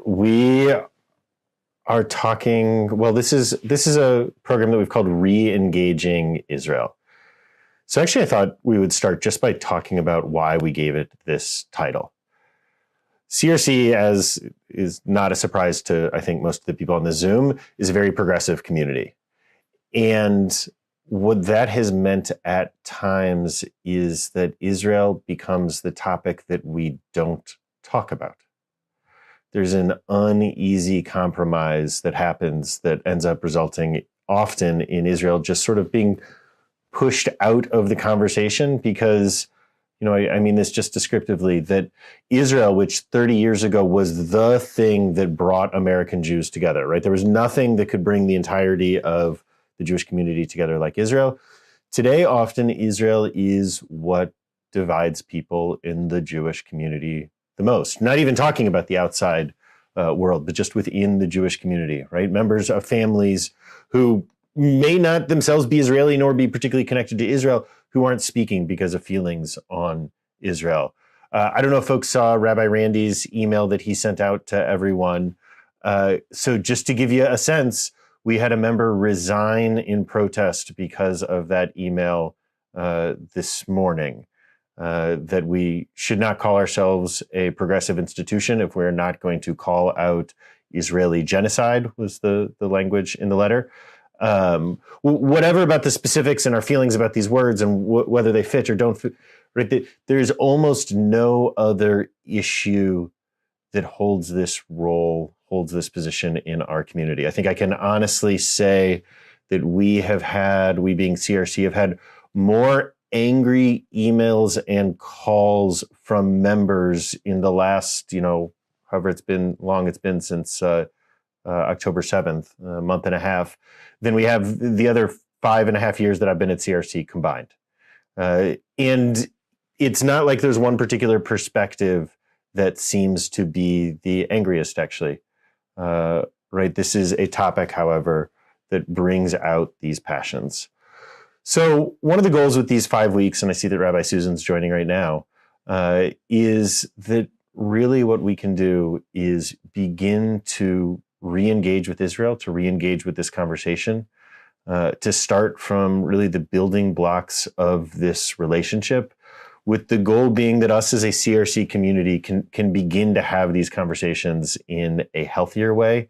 We are talking, well, this is a program that we've called Reengaging Israel. So actually, I thought we would start just by talking about why we gave it this title. CRC, as is not a surprise to, I think, most of the people on the Zoom, is a very progressive community. And what that has meant at times is that Israel becomes the topic that we don't talk about. There's an uneasy compromise that happens that ends up resulting often in Israel just sort of being pushed out of the conversation because, I mean this just descriptively, that Israel, which 30 years ago was the thing that brought American Jews together, right? There was nothing that could bring the entirety of the Jewish community together like Israel. Today, often Israel is what divides people in the Jewish community the most. Not even talking about the outside world, but just within the Jewish community, right? Members of families who may not themselves be Israeli nor be particularly connected to Israel, who aren't speaking because of feelings on Israel. I don't know if folks saw Rabbi Randy's email that he sent out to everyone. So just to give you a sense, we had a member resign in protest because of that email this morning. That we should not call ourselves a progressive institution if we're not going to call out Israeli genocide, was the language in the letter. Whatever about the specifics and our feelings about these words and whether they fit or don't fit, right? There's almost no other issue that holds this position in our community. I think I can honestly say that we being CRC, have had more angry emails and calls from members in the last, however long it's been since October 7th, a month and a half, than we have the other 5.5 years that I've been at CRC combined. And it's not like there's one particular perspective that seems to be the angriest, actually. Right? This is a topic, however, that brings out these passions. So one of the goals with these 5 weeks, and I see that Rabbi Susan's joining right now, is that really what we can do is begin to re-engage with Israel, to re-engage with this conversation, to start from really the building blocks of this relationship, with the goal being that us as a CRC community can begin to have these conversations in a healthier way,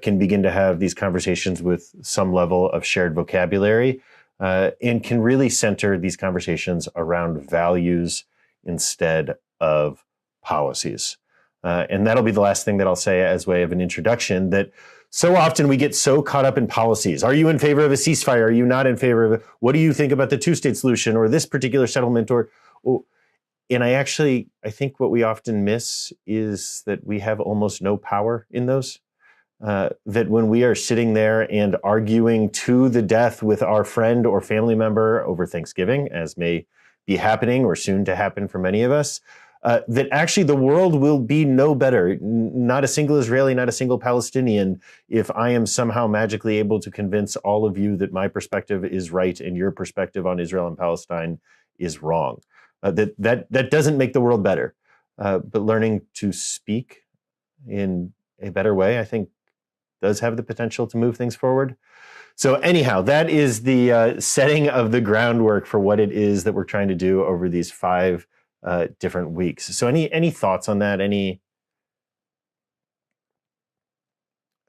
can begin to have these conversations with some level of shared vocabulary, and can really center these conversations around values instead of policies. And that'll be the last thing that I'll say as way of an introduction, that so often we get so caught up in policies. Are you in favor of a ceasefire? Are you not in favor of it? What do you think about the two-state solution or this particular settlement? And I think what we often miss is that we have almost no power in those. That when we are sitting there and arguing to the death with our friend or family member over Thanksgiving, as may be happening or soon to happen for many of us, that actually the world will be no better, not a single Israeli, not a single Palestinian, if I am somehow magically able to convince all of you that my perspective is right and your perspective on Israel and Palestine is wrong. That doesn't make the world better. But learning to speak in a better way, I think, does have the potential to move things forward. So anyhow, that is the setting of the groundwork for what it is that we're trying to do over these 5 different weeks. So any thoughts on that?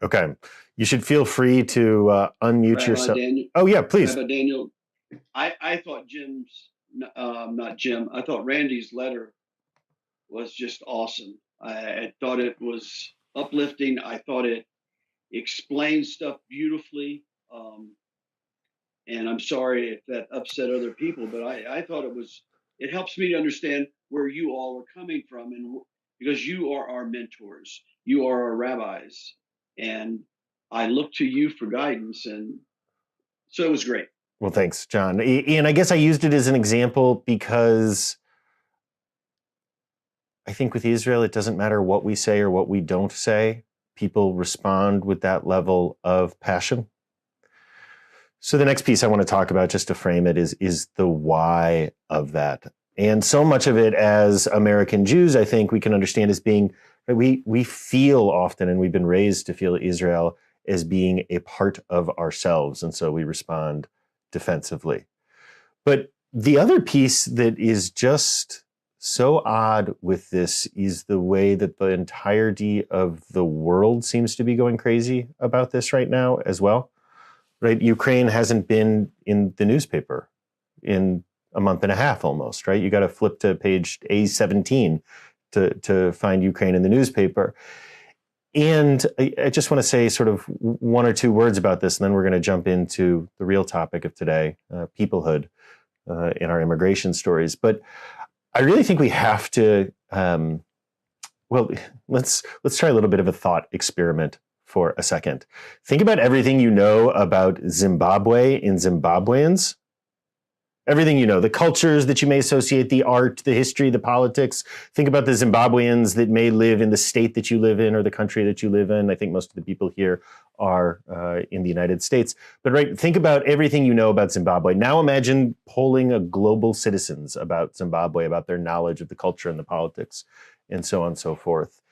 Okay. You should feel free to unmute Rabbi yourself. Daniel, oh yeah, please. Rabbi Daniel, I thought I thought Randy's letter was just awesome. I thought it was uplifting. I thought it explained stuff beautifully. And I'm sorry if that upset other people, but I thought it helps me to understand where you all are coming from, and because you are our mentors, you are our rabbis, and I look to you for guidance. And so it was great. Well, thanks, John. And I guess I used it as an example because I think with Israel, it doesn't matter what we say or what we don't say. People respond with that level of passion. So the next piece I want to talk about, just to frame it, is the why of that. And so much of it as American Jews, I think we can understand as being Right? We feel often, and we've been raised to feel Israel as being a part of ourselves, and so we respond defensively. But the other piece that is just so odd with this is the way that the entirety of the world seems to be going crazy about this right now as well. Right? Ukraine hasn't been in the newspaper in a month and a half almost, right? You got to flip to page A17 to find Ukraine in the newspaper. And I just want to say sort of one or two words about this, and then we're going to jump into the real topic of today, peoplehood, in our immigration stories. But I really think we have to, let's try a little bit of a thought experiment for a second. Think about everything you know about Zimbabwe and Zimbabweans. Everything you know, the cultures that you may associate, the art, the history, the politics. Think about the Zimbabweans that may live in the state that you live in or the country that you live in. I think most of the people here are in the United States. But right, think about everything you know about Zimbabwe. Now imagine polling a global citizens about Zimbabwe, about their knowledge of the culture and the politics, and so on and so forth.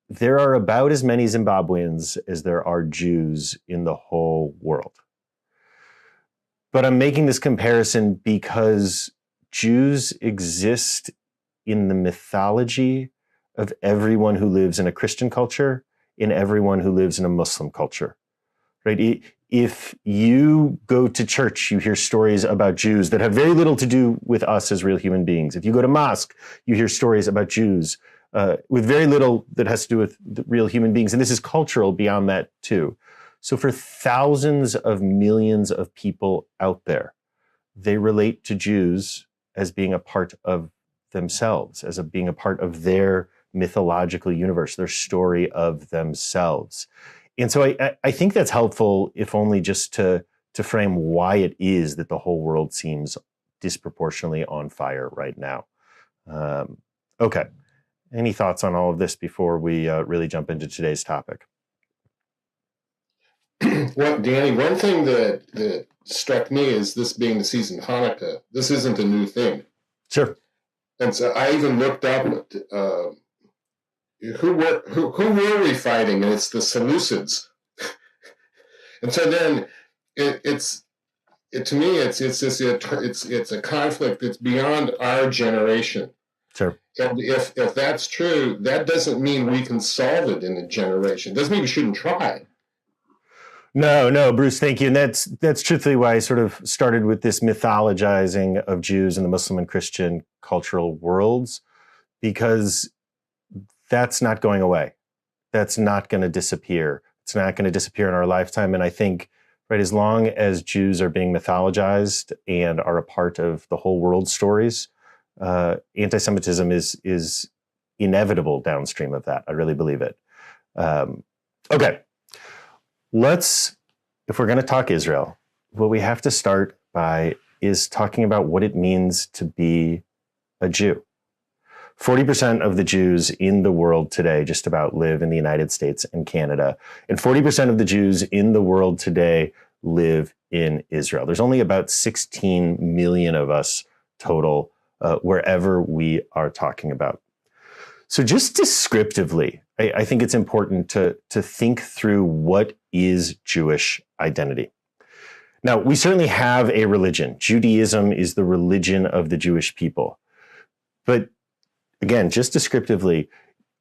There are about as many Zimbabweans as there are Jews in the whole world. But I'm making this comparison because Jews exist in the mythology of everyone who lives in a Christian culture, in everyone who lives in a Muslim culture, right? If you go to church, you hear stories about Jews that have very little to do with us as real human beings. If you go to mosque, you hear stories about Jews with very little that has to do with real human beings. And this is cultural beyond that too. So for thousands of millions of people out there, they relate to Jews as being a part of themselves, as being a part of their mythological universe, their story of themselves. And so I think that's helpful, if only just to frame why it is that the whole world seems disproportionately on fire right now. Okay. Any thoughts on all of this before we really jump into today's topic? Well, Danny, one thing that struck me is this being the season of Hanukkah. This isn't a new thing. Sure. And so I even looked up who were we fighting, and it's the Seleucids. And so then it's a conflict that's beyond our generation. Sure. And if that's true, that doesn't mean we can solve it in a generation. It doesn't mean we shouldn't try. No, Bruce, thank you. And that's truthfully why I sort of started with this mythologizing of Jews in the Muslim and Christian cultural worlds, because that's not going away. That's not going to disappear. It's not going to disappear in our lifetime. And I think, right, as long as Jews are being mythologized and are a part of the whole world's stories, anti-Semitism is inevitable downstream of that. I really believe it. Okay. If we're going to talk Israel, what we have to start by is talking about what it means to be a Jew. 40% of the Jews in the world today just about live in the United States and Canada, and 40% of the Jews in the world today live in Israel. There's only about 16 million of us total, wherever we are talking about. So just descriptively, I think it's important to think through what is Jewish identity. Now, we certainly have a religion. Judaism is the religion of the Jewish people. But again, just descriptively,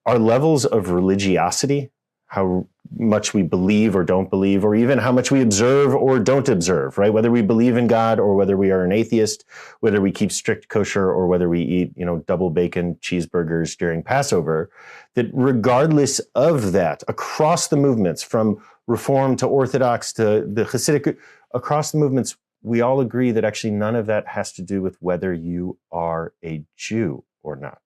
our levels of religiosity, how much we believe or don't believe, or even how much we observe or don't observe, right? Whether we believe in God or whether we are an atheist, whether we keep strict kosher or whether we eat, double bacon cheeseburgers during Passover, that regardless of that, across the movements, from Reform to Orthodox to the Hasidic, across the movements, we all agree that actually none of that has to do with whether you are a Jew or not.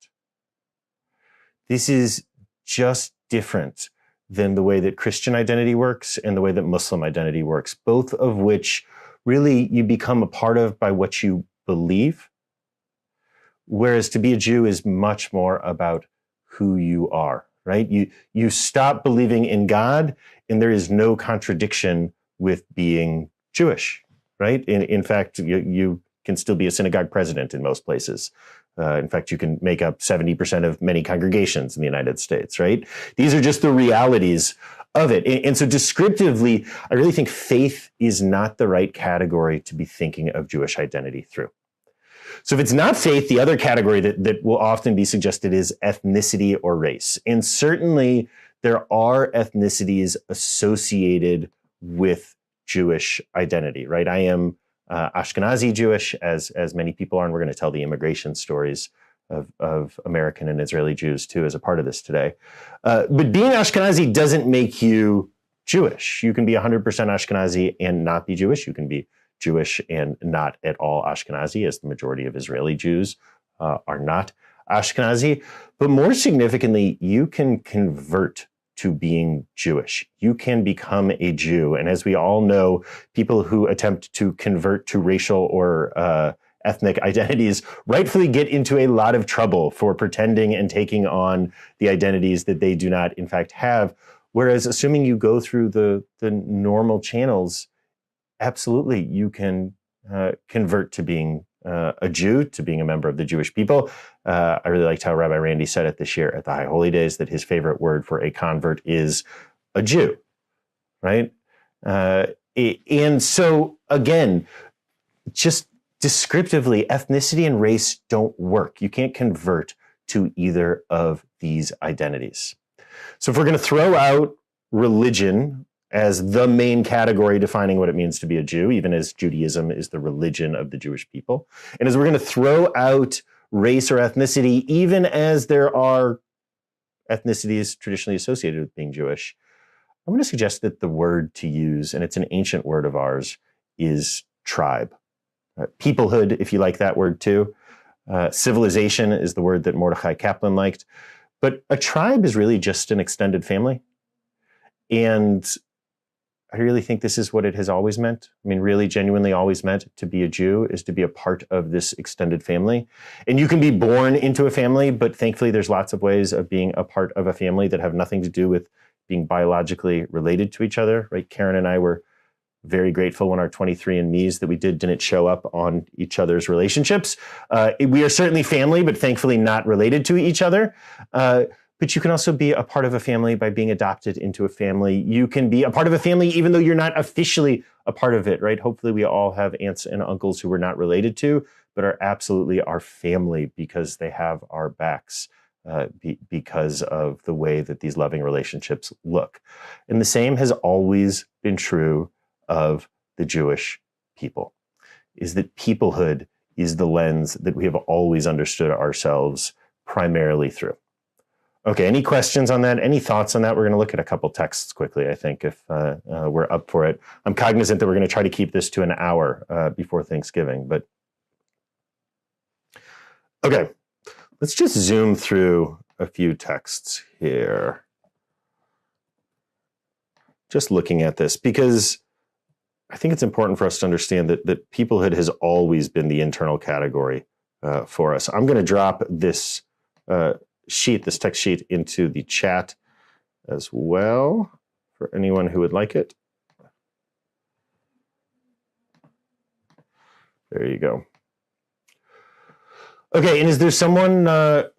This is just different than the way that Christian identity works and the way that Muslim identity works, both of which really you become a part of by what you believe, whereas to be a Jew is much more about who you are, right? You stop believing in God, and there is no contradiction with being Jewish, right? In fact, you can still be a synagogue president in most places In fact, you can make up 70% of many congregations in the United States, right? These are just the realities of it. And so descriptively, I really think faith is not the right category to be thinking of Jewish identity through. So if it's not faith, the other category that will often be suggested is ethnicity or race. And certainly there are ethnicities associated with Jewish identity, right? I am Ashkenazi Jewish, as many people are, and we're going to tell the immigration stories of American and Israeli Jews too as a part of this today. But being Ashkenazi doesn't make you Jewish. You can be 100% Ashkenazi and not be Jewish. You can be Jewish and not at all Ashkenazi, as the majority of Israeli Jews are not Ashkenazi. But more significantly, you can convert to being Jewish. You can become a Jew. And as we all know, people who attempt to convert to racial or ethnic identities rightfully get into a lot of trouble for pretending and taking on the identities that they do not, in fact, have. Whereas assuming you go through the normal channels, absolutely, you can convert to being a Jew, to being a member of the Jewish people. I really liked how Rabbi Randy said it this year at the High Holy Days, that his favorite word for a convert is a Jew, right? And so, again, just descriptively, ethnicity and race don't work. You can't convert to either of these identities. So if we're going to throw out religion as the main category defining what it means to be a Jew, even as Judaism is the religion of the Jewish people, and as we're going to throw out race or ethnicity, even as there are ethnicities traditionally associated with being Jewish, I'm going to suggest that the word to use, and it's an ancient word of ours, is tribe. Peoplehood, if you like that word too. Civilization is the word that Mordechai Kaplan liked. But a tribe is really just an extended family. And I really think this is what it has always meant. I mean, really genuinely always meant to be a Jew is to be a part of this extended family. And you can be born into a family, but thankfully there's lots of ways of being a part of a family that have nothing to do with being biologically related to each other, right? Karen and I were very grateful when our 23andMe's that we didn't show up on each other's relationships. We are certainly family, but thankfully not related to each other. But you can also be a part of a family by being adopted into a family. You can be a part of a family even though you're not officially a part of it, right? Hopefully we all have aunts and uncles who we're not related to, but are absolutely our family because they have our backs. Because of the way that these loving relationships look. And the same has always been true of the Jewish people, is that peoplehood is the lens that we have always understood ourselves primarily through. Okay, any questions on that? Any thoughts on that? We're going to look at a couple texts quickly, I think, if we're up for it. I'm cognizant that we're going to try to keep this to an hour before Thanksgiving, but okay. Let's just zoom through a few texts here. Just looking at this, because I think it's important for us to understand that peoplehood has always been the internal category for us. I'm going to drop this this text sheet into the chat as well for anyone who would like it. There you go. Okay, and is there someone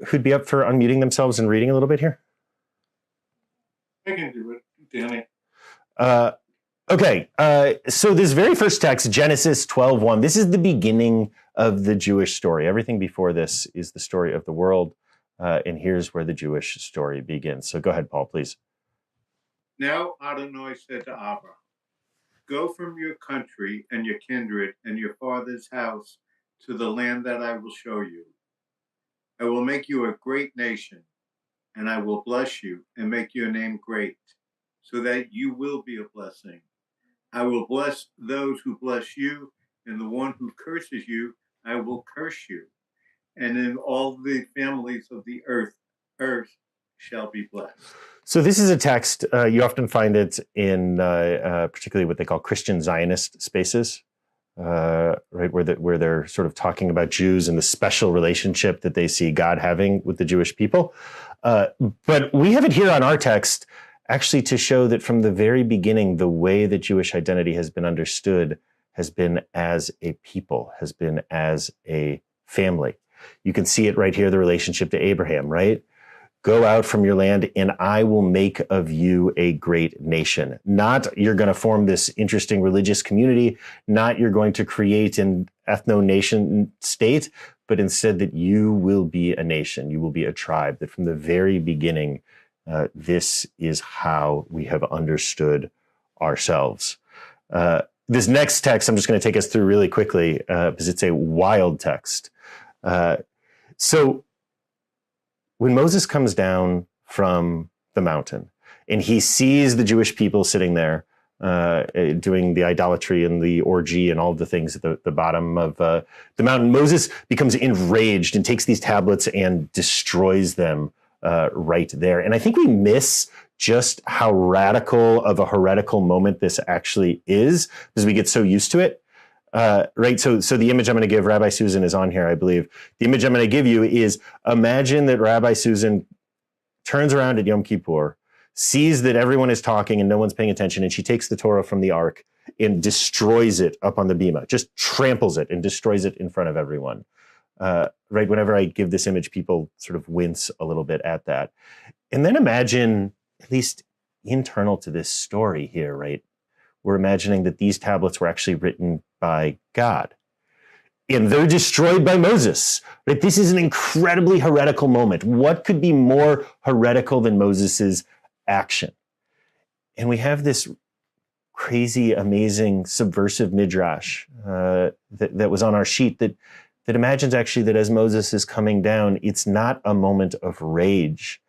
who'd be up for unmuting themselves and reading a little bit here? I can do it, Danny. Okay, so this very first text, Genesis 12:1, this is the beginning of the Jewish story. Everything before this is the story of the world, and here's where the Jewish story begins. So go ahead, Paul, please. Now Adonai said to Abram, go from your country and your kindred and your father's house to the land that I will show you. I will make you a great nation, and I will bless you and make your name great, so that you will be a blessing. I will bless those who bless you, and the one who curses you, I will curse you. And in all the families of the earth shall be blessed. So this is a text, you often find it in particularly what they call Christian Zionist spaces. Right, where they're sort of talking about Jews and the special relationship that they see God having with the Jewish people. But we have it here on our text actually to show that from the very beginning, the way that Jewish identity has been understood has been as a people, has been as a family. You can see it right here, the relationship to Abraham, right? Go out from your land and I will make of you a great nation. Not you're going to form this interesting religious community, not you're going to create an ethno-nation state, but instead that you will be a nation, you will be a tribe, that from the very beginning, this is how we have understood ourselves. This next text, I'm just going to take us through really quickly because it's a wild text. So when Moses comes down from the mountain and he sees the Jewish people sitting there doing the idolatry and the orgy and all the things at the bottom of the mountain, Moses becomes enraged and takes these tablets and destroys them right there. And I think we miss just how radical of a heretical moment this actually is because we get so used to it. Right. So the image I'm going to give, Rabbi Susan is on here, I believe. The image I'm going to give you is imagine that Rabbi Susan turns around at Yom Kippur, sees that everyone is talking and no one's paying attention, and she takes the Torah from the ark and destroys it up on the bima, just tramples it and destroys it in front of everyone. Right. Whenever I give this image, people sort of wince a little bit at that. And then imagine, at least internal to this story here, right? We're imagining that these tablets were actually written by God. And they're destroyed by Moses. Right? This is an incredibly heretical moment. What could be more heretical than Moses's action? And we have this crazy, amazing, subversive midrash that was on our sheet that imagines actually that as Moses is coming down, it's not a moment of rage,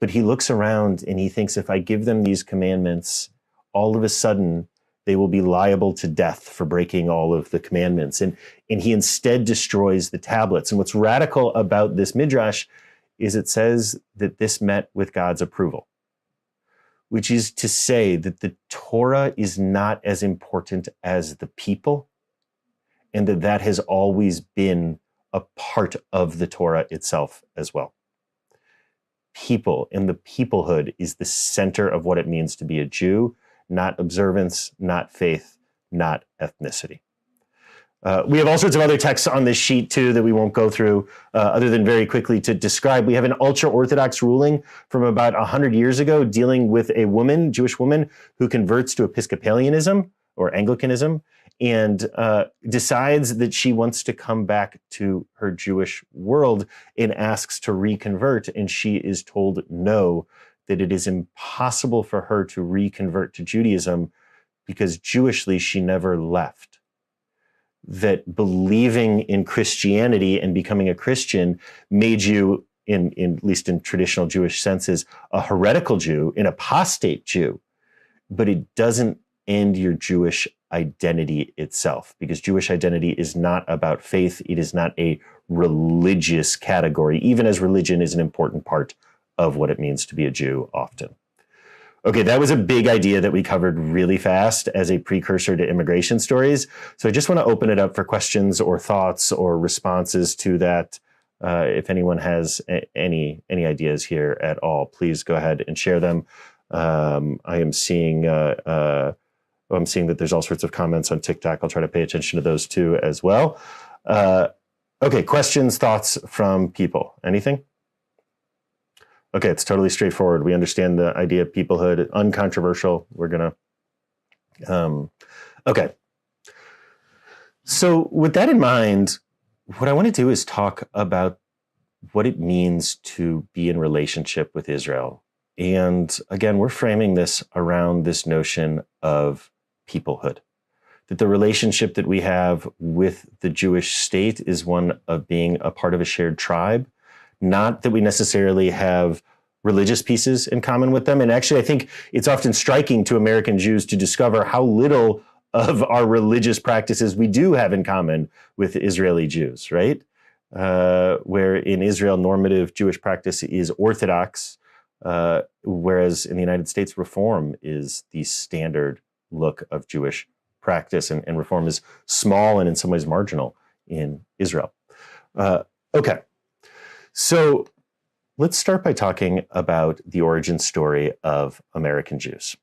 but he looks around and he thinks, if I give them these commandments, all of a sudden, they will be liable to death for breaking all of the commandments. And he instead destroys the tablets. And what's radical about this midrash is it says that this met with God's approval, which is to say that the Torah is not as important as the people, and that has always been a part of the Torah itself as well. People and the peoplehood is the center of what it means to be a Jew, not observance, not faith, not ethnicity. We have all sorts of other texts on this sheet too that we won't go through other than very quickly to describe. We have an ultra-Orthodox ruling from about 100 years ago dealing with a woman, Jewish woman, who converts to Episcopalianism or Anglicanism and decides that she wants to come back to her Jewish world and asks to reconvert, and she is told no, that it is impossible for her to reconvert to Judaism because Jewishly she never left. That believing in Christianity and becoming a Christian made you, in at least in traditional Jewish senses, a heretical Jew, an apostate Jew, but it doesn't end your Jewish identity itself, because Jewish identity is not about faith. It is not a religious category, even as religion is an important part of what it means to be a Jew often. Okay, that was a big idea that we covered really fast as a precursor to immigration stories. So I just want to open it up for questions or thoughts or responses to that. If anyone has any ideas here at all, please go ahead and share them. I'm seeing that there's all sorts of comments on TikTok. I'll try to pay attention to those too as well. Okay, questions, thoughts from people. Anything? Okay, it's totally straightforward. We understand the idea of peoplehood, uncontroversial. We're gonna, okay. So with that in mind, what I want to do is talk about what it means to be in relationship with Israel. And again, we're framing this around this notion of peoplehood, that the relationship that we have with the Jewish state is one of being a part of a shared tribe. Not that we necessarily have religious pieces in common with them. And actually, I think it's often striking to American Jews to discover how little of our religious practices we do have in common with Israeli Jews, right? Where in Israel, normative Jewish practice is orthodox, whereas in the United States, reform is the standard look of Jewish practice, and reform is small and in some ways marginal in Israel. Okay. So let's start by talking about the origin story of American Jews.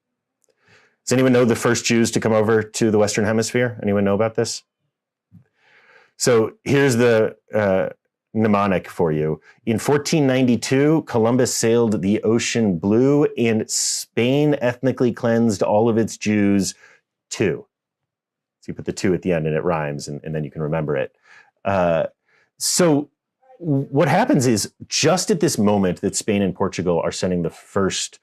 Does anyone know the first Jews to come over to the Western Hemisphere? Anyone know about this? So here's the mnemonic for you. In 1492, Columbus sailed the ocean blue, and Spain ethnically cleansed all of its Jews too. So you put the two at the end and it rhymes, and then you can remember it. So what happens is, just at this moment that Spain and Portugal are sending the first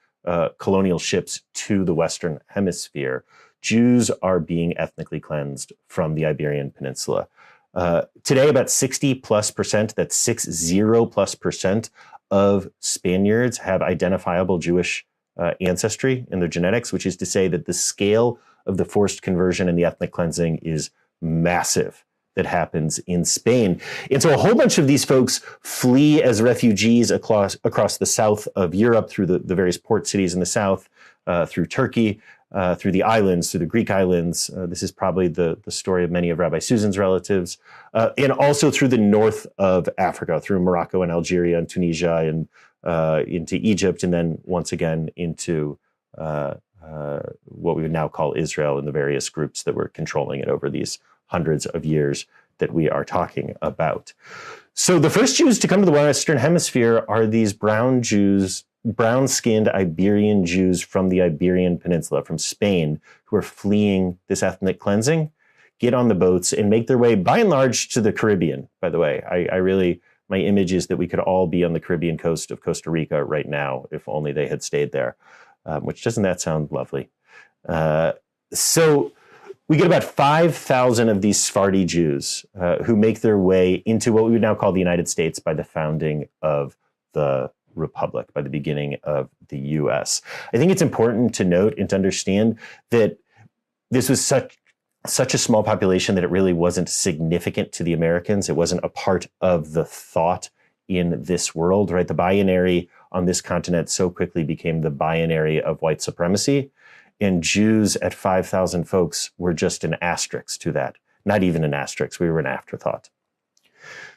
colonial ships to the Western Hemisphere, Jews are being ethnically cleansed from the Iberian Peninsula. Today, about 60+%, that's 60+% of Spaniards have identifiable Jewish ancestry in their genetics, which is to say that the scale of the forced conversion and the ethnic cleansing is massive that happens in Spain. And so a whole bunch of these folks flee as refugees across the south of Europe, through the various port cities in the south, through Turkey, through the islands, through the Greek islands. This is probably the story of many of Rabbi Susan's relatives, and also through the north of Africa, through Morocco and Algeria and Tunisia, and into Egypt, and then once again into what we would now call Israel, and the various groups that were controlling it over these hundreds of years that we are talking about. So the first Jews to come to the Western Hemisphere are these brown Jews, brown-skinned Iberian Jews from the Iberian Peninsula, from Spain, who are fleeing this ethnic cleansing, get on the boats and make their way, by and large, to the Caribbean. By the way, I really, my image is that we could all be on the Caribbean coast of Costa Rica right now, if only they had stayed there, which doesn't that sound lovely? So we get about 5,000 of these Sephardi Jews who make their way into what we would now call the United States by the founding of the Republic, by the beginning of the U.S. I think it's important to note and to understand that this was such a small population that it really wasn't significant to the Americans. It wasn't a part of the thought in this world, right? The binary on this continent so quickly became the binary of white supremacy, and Jews at 5,000 folks were just an asterisk to that. Not even an asterisk, we were an afterthought.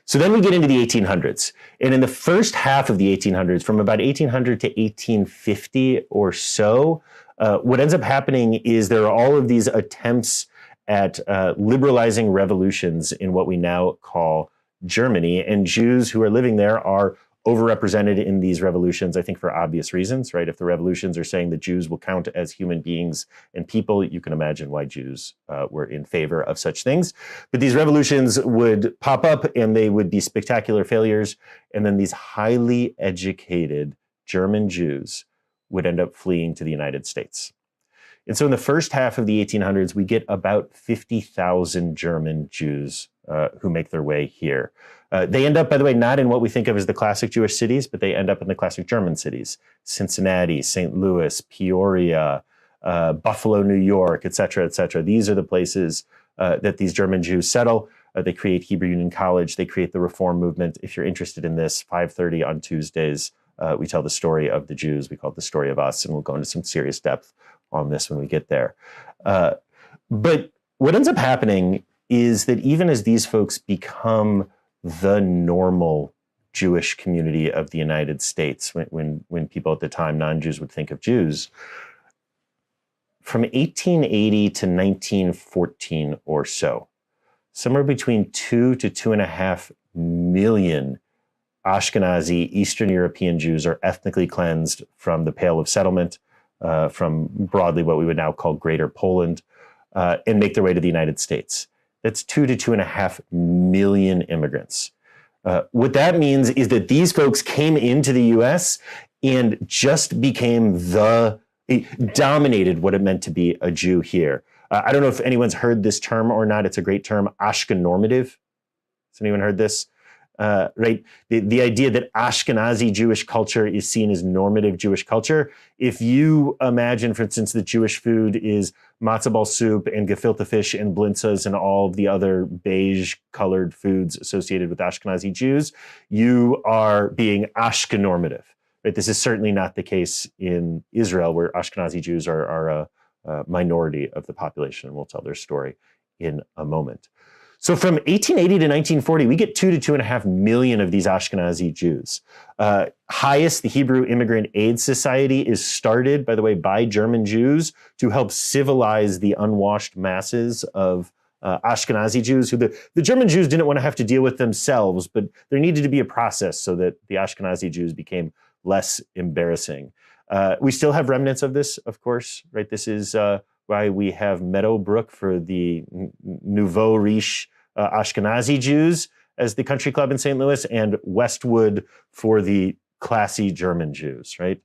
So then we get into the 1800s. And in the first half of the 1800s, from about 1800 to 1850 or so, what ends up happening is there are all of these attempts at liberalizing revolutions in what we now call Germany. And Jews who are living there are overrepresented in these revolutions, I think for obvious reasons, right? If the revolutions are saying that Jews will count as human beings and people, you can imagine why Jews were in favor of such things. But these revolutions would pop up and they would be spectacular failures. And then these highly educated German Jews would end up fleeing to the United States. And so in the first half of the 1800s, we get about 50,000 German Jews who make their way here. They end up, by the way, not in what we think of as the classic Jewish cities, but they end up in the classic German cities: Cincinnati, St. Louis, Peoria, Buffalo, New York, et cetera, et cetera. These are the places that these German Jews settle. They create Hebrew Union College. They create the Reform movement. If you're interested in this, 5:30 on Tuesdays, we tell the story of the Jews. We call it the story of us, and we'll go into some serious depth on this when we get there. But what ends up happening is that even as these folks become the normal Jewish community of the United States, when people at the time, non-Jews, would think of Jews, from 1880 to 1914 or so, somewhere between 2 to 2.5 million Ashkenazi Eastern European Jews are ethnically cleansed from the Pale of Settlement, from broadly what we would now call Greater Poland, and make their way to the United States. That's 2 to 2.5 million immigrants. What that means is that these folks came into the U.S. and just became dominated what it meant to be a Jew here. I don't know if anyone's heard this term or not. It's a great term, Ashkenormative. Has anyone heard this? Right? The idea that Ashkenazi Jewish culture is seen as normative Jewish culture. If you imagine, for instance, that Jewish food is matzo ball soup and gefilte fish and blintzas and all of the other beige-colored foods associated with Ashkenazi Jews, you are being Ashkenormative. Right? This is certainly not the case in Israel, where Ashkenazi Jews are a minority of the population, and we'll tell their story in a moment. So from 1880 to 1940, we get 2 to 2.5 million of these Ashkenazi Jews. Highest, the Hebrew Immigrant Aid Society, is started, by the way, by German Jews to help civilize the unwashed masses of Ashkenazi Jews, who the German Jews didn't want to have to deal with themselves, but there needed to be a process so that the Ashkenazi Jews became less embarrassing. We still have remnants of this, of course, right? This is why we have Meadowbrook for the Nouveau Riche Ashkenazi Jews as the country club in St. Louis, and Westwood for the classy German Jews, right?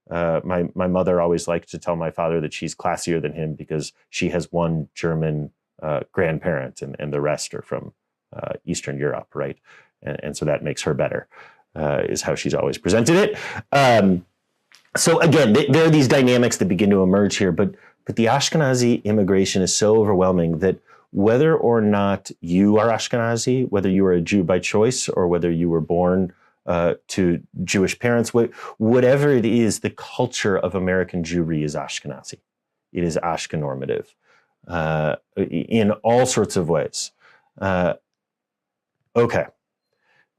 My mother always liked to tell my father that she's classier than him because she has one German grandparent and the rest are from Eastern Europe, right? And so that makes her better, is how she's always presented it. So again, there are these dynamics that begin to emerge here, but the Ashkenazi immigration is so overwhelming that whether or not you are Ashkenazi, whether you are a Jew by choice or whether you were born to Jewish parents, whatever it is, the culture of American Jewry is Ashkenazi. It is Ashkenormative in all sorts of ways. Okay.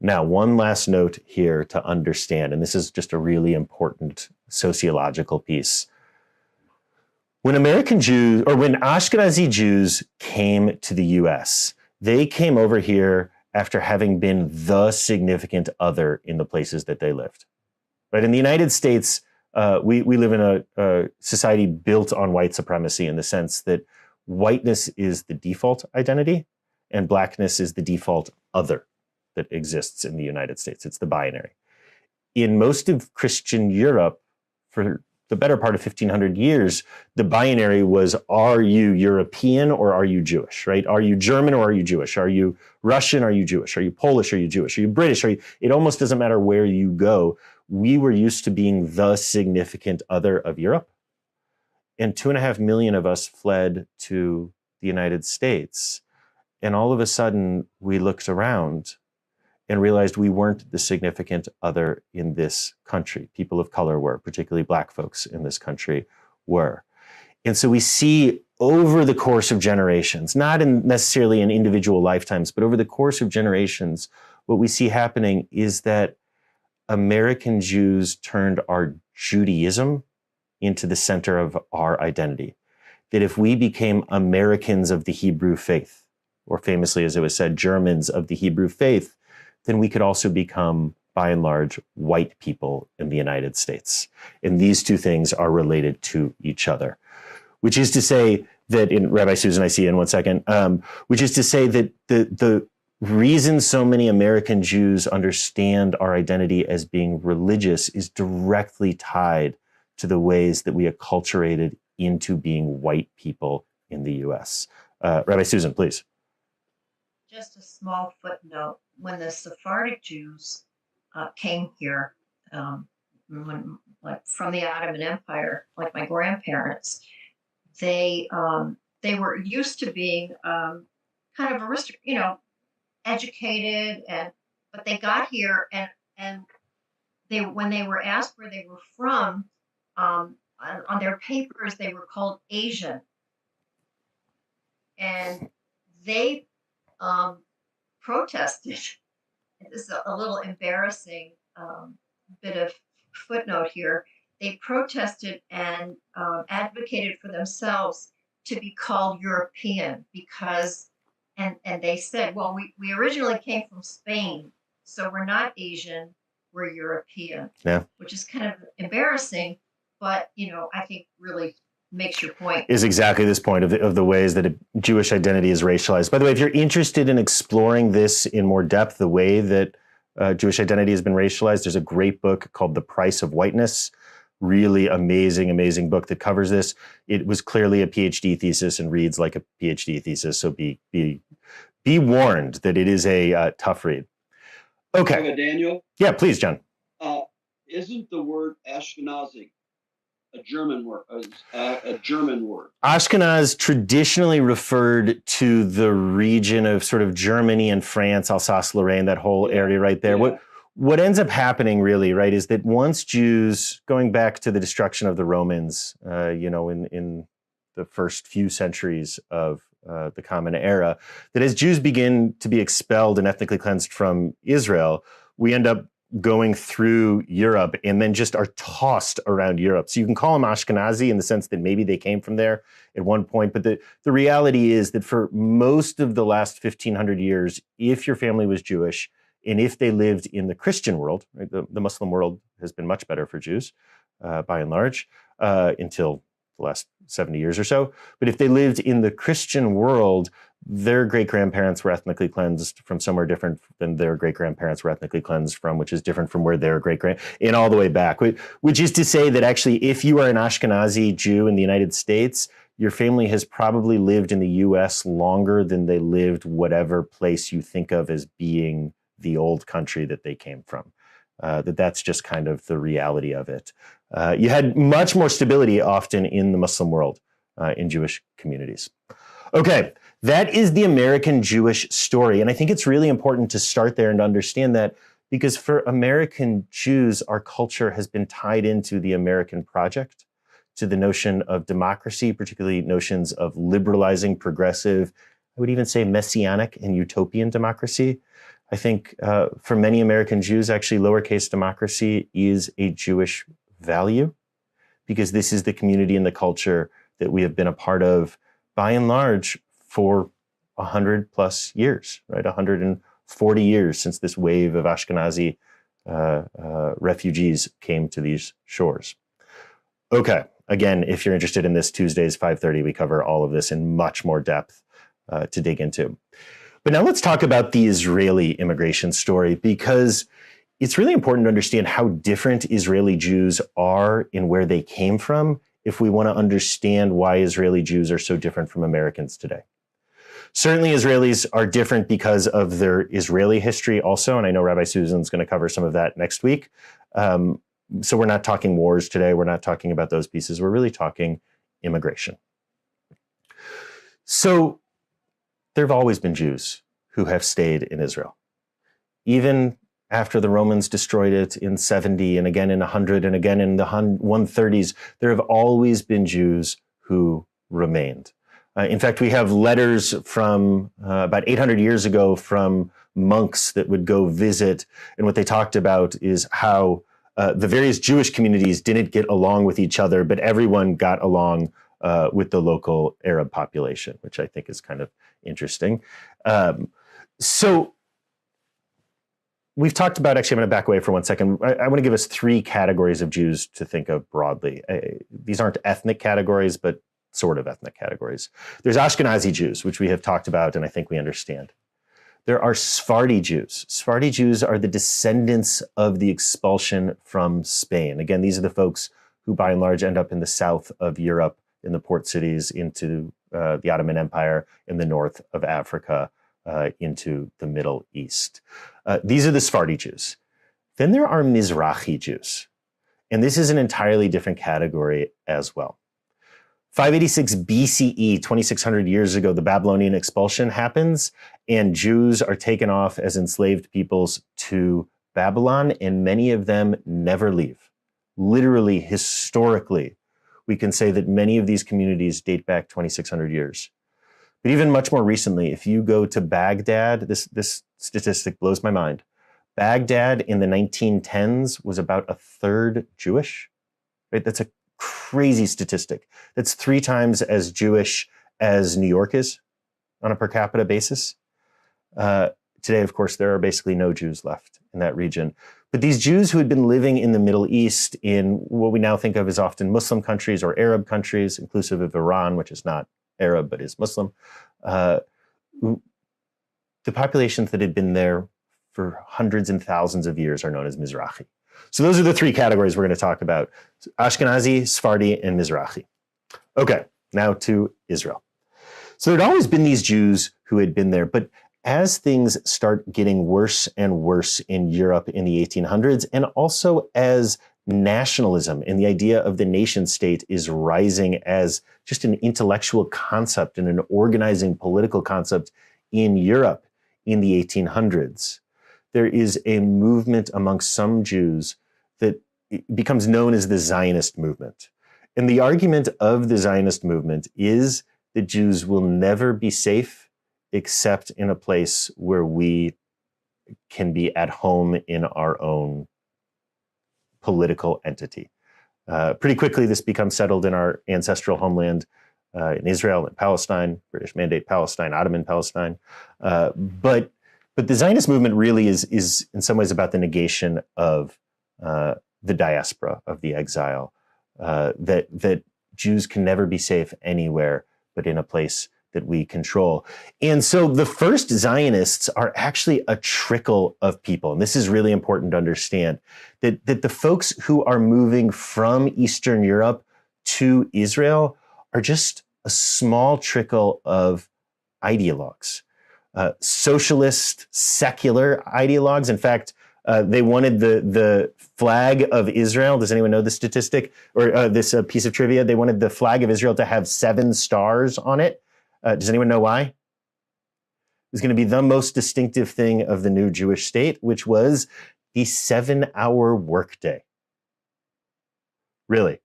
Now, one last note here to understand, and this is just a really important sociological piece. When American Jews, or when Ashkenazi Jews came to the US, they came over here after having been the significant other in the places that they lived. Right? In the United States, we live in a society built on white supremacy in the sense that whiteness is the default identity and blackness is the default other that exists in the United States. It's the binary. In most of Christian Europe, for the better part of 1500 years, the binary was, are you European or are you Jewish, right? Are you German or are you Jewish? Are you Russian? Are you Jewish? Are you Polish? Are you Jewish? Are you British? It almost doesn't matter where you go. We were used to being the significant other of Europe. And 2.5 million of us fled to the United States. And all of a sudden, we looked around and realized we weren't the significant other in this country. People of color were, particularly Black folks in this country were. And so we see over the course of generations, not necessarily in individual lifetimes, but over the course of generations, what we see happening is that American Jews turned our Judaism into the center of our identity. That if we became Americans of the Hebrew faith, or famously, as it was said, Germans of the Hebrew faith, then we could also become, by and large, white people in the United States. And these two things are related to each other, which is to say that, in Rabbi Susan, I see you in 1 second, which is to say that the reason so many American Jews understand our identity as being religious is directly tied to the ways that we acculturated into being white people in the U.S. Rabbi Susan, please. Just a small footnote. When the Sephardic Jews came here, from the Ottoman Empire, like my grandparents, they were used to being kind of educated, but they got here and when they were asked where they were from, on their papers they were called Asian, and they protested. This is a little embarrassing bit of footnote here. They protested and advocated for themselves to be called European because, and they said, well, we originally came from Spain, so we're not Asian, we're European. Yeah. Which is kind of embarrassing, but I think really makes your point. Is exactly this point of the ways that Jewish identity is racialized. By the way, if you're interested in exploring this in more depth, the way that Jewish identity has been racialized, there's a great book called The Price of Whiteness. Really amazing book that covers this. It was clearly a PhD thesis and reads like a PhD thesis. So be warned that it is a tough read. Okay. Daniel? Yeah, please, John. Isn't the word Ashkenazi a German word? Ashkenaz traditionally referred to the region of sort of Germany and France, Alsace-Lorraine, that whole area right there. Yeah. What ends up happening really, right, is that once Jews, going back to the destruction of the Romans, in the first few centuries of the Common Era, that as Jews begin to be expelled and ethnically cleansed from Israel, we end up going through Europe and then just are tossed around Europe. So you can call them Ashkenazi in the sense that maybe they came from there at one point. But the reality is that for most of the last 1,500 years, if your family was Jewish and if they lived in the Christian world, right, the Muslim world has been much better for Jews by and large until the last 70 years or so. But if they lived in the Christian world, their great-grandparents were ethnically cleansed from somewhere different than their great-grandparents were ethnically cleansed from, which is different from where their and all the way back. Which is to say that actually, if you are an Ashkenazi Jew in the United States, your family has probably lived in the U.S. longer than they lived whatever place you think of as being the old country that they came from. That's just kind of the reality of it. You had much more stability often in the Muslim world, in Jewish communities. Okay, that is the American Jewish story. And I think it's really important to start there and understand that, because for American Jews, our culture has been tied into the American project, to the notion of democracy, particularly notions of liberalizing, progressive, I would even say messianic and utopian democracy. I think for many American Jews, actually, lowercase democracy is a Jewish value, because this is the community and the culture that we have been a part of, by and large, for 100 plus years, right? 140 years since this wave of Ashkenazi refugees came to these shores. Okay, again, if you're interested in this, Tuesdays, 5:30, we cover all of this in much more depth to dig into. But now let's talk about the Israeli immigration story, because it's really important to understand how different Israeli Jews are in where they came from if we want to understand why Israeli Jews are so different from Americans today. Certainly, Israelis are different because of their Israeli history also, and I know Rabbi Susan's going to cover some of that next week. So we're not talking wars today. We're not talking about those pieces. We're really talking immigration. So there have always been Jews who have stayed in Israel. Even after the Romans destroyed it in 70 and again in 100 and again in the 130s, there have always been Jews who remained. In fact, we have letters from about 800 years ago from monks that would go visit. And what they talked about is how the various Jewish communities didn't get along with each other, but everyone got along with the local Arab population, which I think is kind of interesting. So we've talked about, actually, I'm going to back away for 1 second. I want to give us three categories of Jews to think of broadly. These aren't ethnic categories, but sort of ethnic categories. There's Ashkenazi Jews, which we have talked about, and I think we understand. There are Sephardi Jews. Sephardi Jews are the descendants of the expulsion from Spain. Again, these are the folks who, by and large, end up in the south of Europe, in the port cities, into the Ottoman Empire, in the north of Africa, into the Middle East. These are the Sephardi Jews. Then there are Mizrahi Jews. And this is an entirely different category as well. 586 BCE, 2,600 years ago, the Babylonian expulsion happens, and Jews are taken off as enslaved peoples to Babylon, and many of them never leave. Literally, historically, we can say that many of these communities date back 2,600 years. But even much more recently, if you go to Baghdad, this statistic blows my mind. Baghdad in the 1910s was about a third Jewish, right? That's a crazy statistic. That's 3 times as Jewish as New York is on a per capita basis. Today, of course, there are basically no Jews left in that region. But these Jews who had been living in the Middle East, in what we now think of as often Muslim countries or Arab countries, inclusive of Iran, which is not Arab but is Muslim, the populations that had been there for hundreds and thousands of years are known as Mizrahi. So those are the 3 categories we're going to talk about: Ashkenazi, Sephardi, and Mizrahi. Okay, now to Israel. So there'd always been these Jews who had been there, but as things start getting worse and worse in Europe in the 1800s, and also as nationalism and the idea of the nation state is rising as just an intellectual concept and an organizing political concept in Europe in the 1800s, there is a movement amongst some Jews that becomes known as the Zionist movement. And the argument of the Zionist movement is that Jews will never be safe except in a place where we can be at home in our own political entity. Pretty quickly, this becomes settled in our ancestral homeland in Israel and Palestine, British Mandate Palestine, Ottoman Palestine. But the Zionist movement really is in some ways about the negation of the diaspora, of the exile, that Jews can never be safe anywhere but in a place that we control. And so the first Zionists are actually a trickle of people. And this is really important to understand, that the folks who are moving from Eastern Europe to Israel are just a small trickle of ideologues, socialist, secular ideologues. In fact, they wanted the flag of Israel. Does anyone know the statistic or this piece of trivia? They wanted the flag of Israel to have 7 stars on it. Does anyone know why? It was going to be the most distinctive thing of the new Jewish state, which was the 7-hour workday. Really.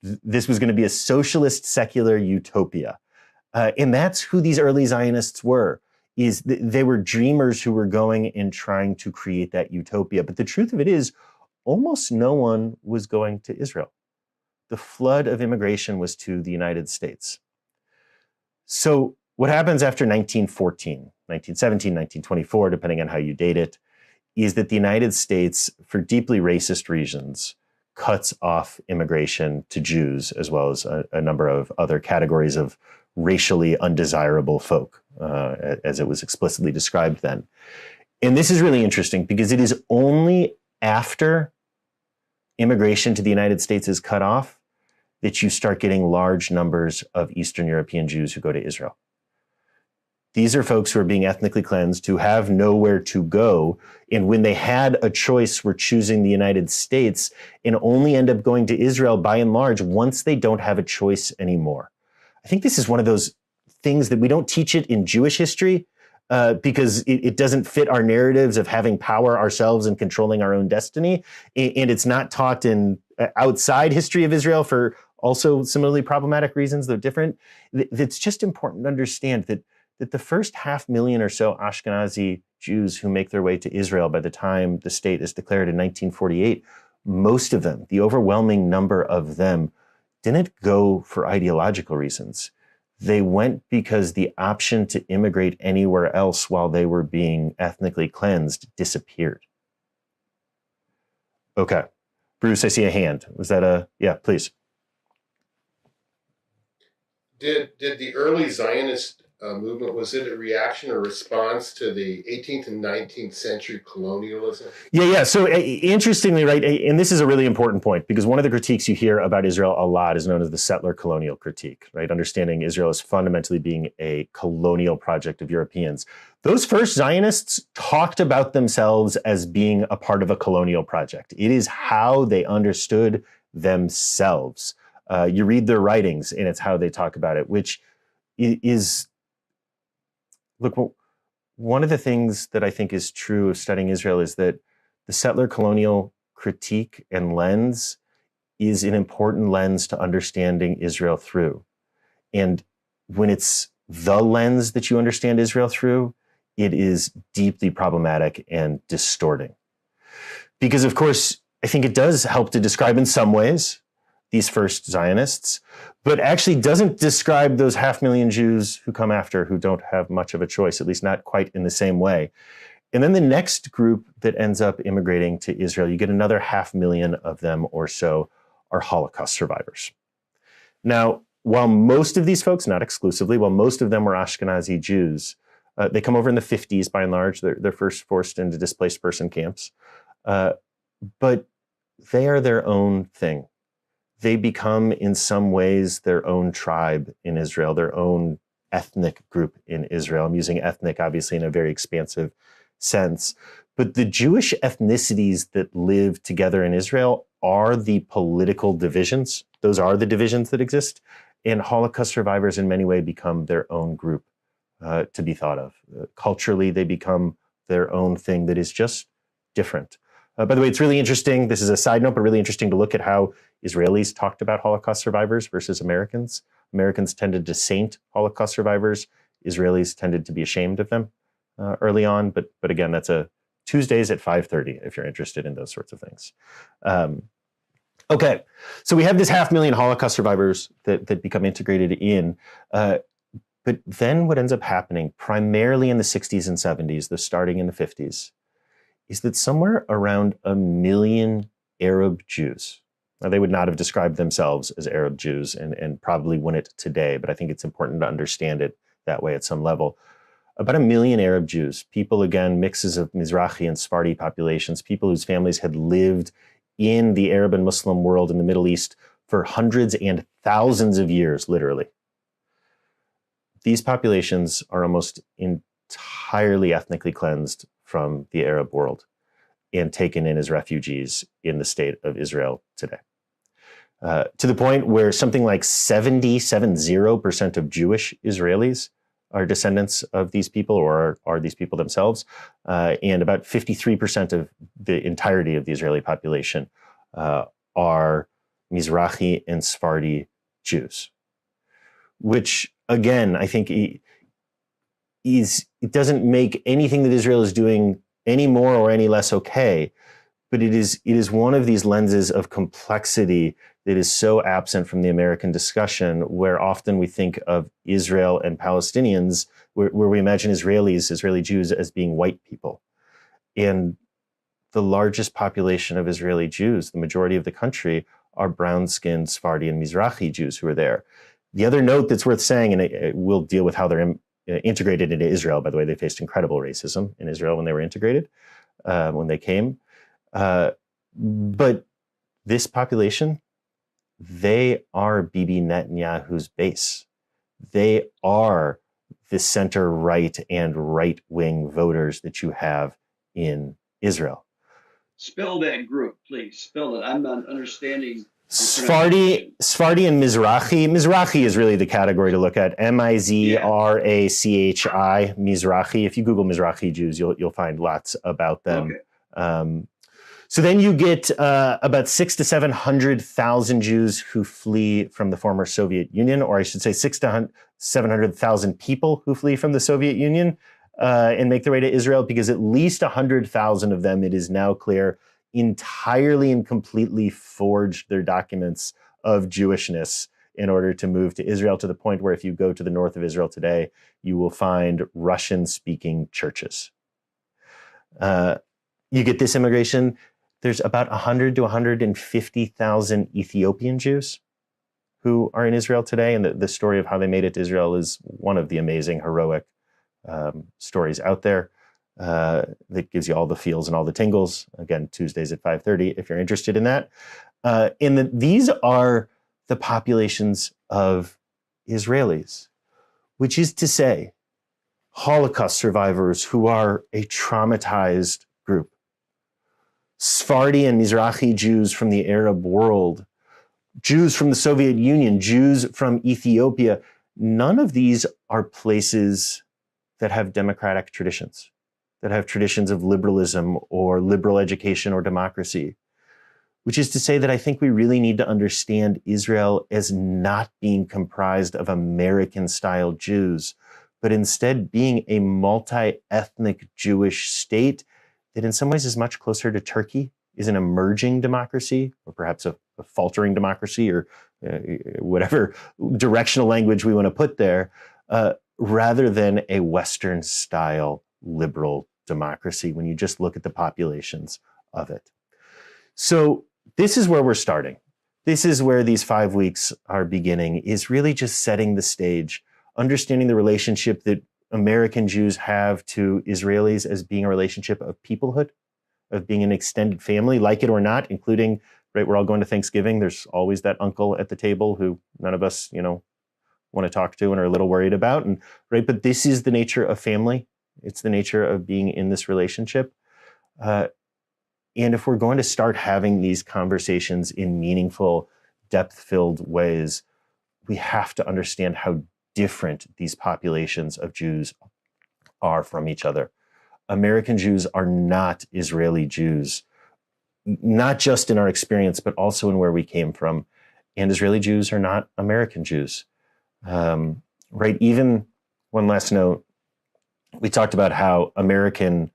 This was going to be a socialist, secular utopia. And that's who these early Zionists were. They were dreamers who were going and trying to create that utopia. But the truth of it is, almost no one was going to Israel. The flood of immigration was to the United States. So what happens after 1914, 1917, 1924, depending on how you date it, is that the United States, for deeply racist reasons, cuts off immigration to Jews, as well as a number of other categories of racially undesirable folk, as it was explicitly described then. And this is really interesting because it is only after immigration to the United States is cut off that you start getting large numbers of Eastern European Jews who go to Israel. These are folks who are being ethnically cleansed, who have nowhere to go. And when they had a choice, were choosing the United States and only end up going to Israel by and large once they don't have a choice anymore. I think this is one of those things that we don't teach it in Jewish history because it doesn't fit our narratives of having power ourselves and controlling our own destiny. And it's not taught in outside history of Israel for also similarly problematic reasons, though different. It's just important to understand that the first 500,000 or so Ashkenazi Jews who make their way to Israel by the time the state is declared in 1948, most of them, the overwhelming number of them, didn't go for ideological reasons. They went because the option to immigrate anywhere else while they were being ethnically cleansed disappeared. Okay. Bruce, I see a hand. Was that yeah, please. Did the early Zionist movement, was it a reaction or response to the 18th and 19th century colonialism? Yeah. So interestingly, right, and this is a really important point because one of the critiques you hear about Israel a lot is known as the settler colonial critique, right? Understanding Israel as fundamentally being a colonial project of Europeans. Those first Zionists talked about themselves as being a part of a colonial project. It is how they understood themselves. You read their writings and it's how they talk about it, which is, look, one of the things that I think is true of studying Israel is that the settler colonial critique and lens is an important lens to understanding Israel through. And when it's the lens that you understand Israel through, it is deeply problematic and distorting. Because, of course, I think it does help to describe in some ways these first Zionists, but actually doesn't describe those 500,000 Jews who come after who don't have much of a choice, at least not quite in the same way. And then the next group that ends up immigrating to Israel, you get another 500,000 of them or so are Holocaust survivors. Now, while most of these folks, not exclusively, while most of them were Ashkenazi Jews, they come over in the 50s by and large. They're first forced into displaced person camps. But they are their own thing. They become, in some ways, their own tribe in Israel, their own ethnic group in Israel. I'm using ethnic, obviously, in a very expansive sense. But the Jewish ethnicities that live together in Israel are the political divisions. Those are the divisions that exist. And Holocaust survivors, in many ways, become their own group to be thought of. Culturally, they become their own thing that is just different. By the way, it's really interesting. This is a side note, but really interesting to look at how Israelis talked about Holocaust survivors versus Americans. Americans tended to saint Holocaust survivors. Israelis tended to be ashamed of them early on. But again, that's a Tuesdays at 5:30 if you're interested in those sorts of things. Okay, so we have this 500,000 Holocaust survivors that become integrated in. But then what ends up happening, primarily in the 60s and 70s, though starting in the 50s, is that somewhere around 1 million Arab Jews, now they would not have described themselves as Arab Jews and probably wouldn't today, but I think it's important to understand it that way at some level. About 1 million Arab Jews, people, again, mixes of Mizrahi and Sephardi populations, people whose families had lived in the Arab and Muslim world in the Middle East for hundreds and thousands of years, literally. These populations are almost entirely ethnically cleansed from the Arab world and taken in as refugees in the state of Israel today. To the point where something like 70% of Jewish Israelis are descendants of these people or are these people themselves. And about 53% of the entirety of the Israeli population are Mizrahi and Sephardi Jews, which, again, I think it doesn't make anything that Israel is doing any more or any less okay, but it is one of these lenses of complexity that is so absent from the American discussion, where often we think of Israel and Palestinians, where we imagine Israeli Jews as being white people. And the largest population of Israeli Jews, the majority of the country, are brown-skinned Sephardi and Mizrahi Jews who are there. The other note that's worth saying, and we'll deal with how they're integrated into Israel. By the way, they faced incredible racism in Israel when they were integrated, when they came. But this population, they are Bibi Netanyahu's base. They are the center-right and right-wing voters that you have in Israel. Spell that group, please. Spell it. I'm not understanding. Sephardi and Mizrahi. Mizrahi is really the category to look at. Mizrachi, Mizrahi. If you Google Mizrahi Jews, you'll find lots about them. Okay. So then you get about 600,000 to 700,000 Jews who flee from the former Soviet Union, or I should say 600,000 to 700,000 people who flee from the Soviet Union and make their way to Israel, because at least 100,000 of them, it is now clear, entirely and completely forged their documents of Jewishness in order to move to Israel, to the point where if you go to the north of Israel today, you will find Russian-speaking churches. You get this immigration. There's about 100 to 150,000 Ethiopian Jews who are in Israel today. And the story of how they made it to Israel is one of the amazing, heroic stories out there. That gives you all the feels and all the tingles. Again, Tuesdays at 5:30, if you're interested in that. These are the populations of Israelis, which is to say, Holocaust survivors who are a traumatized group. Sephardi and Mizrahi Jews from the Arab world, Jews from the Soviet Union, Jews from Ethiopia. None of these are places that have democratic traditions, that have traditions of liberalism or liberal education or democracy, which is to say that I think we really need to understand Israel as not being comprised of American-style Jews, but instead being a multi-ethnic Jewish state that in some ways is much closer to Turkey, is an emerging democracy, or perhaps a faltering democracy, or whatever directional language we want to put there, rather than a Western-style liberal democracy when you just look at the populations of it. So this is where we're starting. This is where these 5 weeks are beginning, is really just setting the stage, understanding the relationship that American Jews have to Israelis as being a relationship of peoplehood, of being an extended family, like it or not, including, right, we're all going to Thanksgiving. There's always that uncle at the table who none of us, want to talk to and are a little worried about. And right, but this is the nature of family. It's the nature of being in this relationship. And if we're going to start having these conversations in meaningful, depth-filled ways, we have to understand how different these populations of Jews are from each other. American Jews are not Israeli Jews, not just in our experience, but also in where we came from. And Israeli Jews are not American Jews. Right? Even one last note, we talked about how American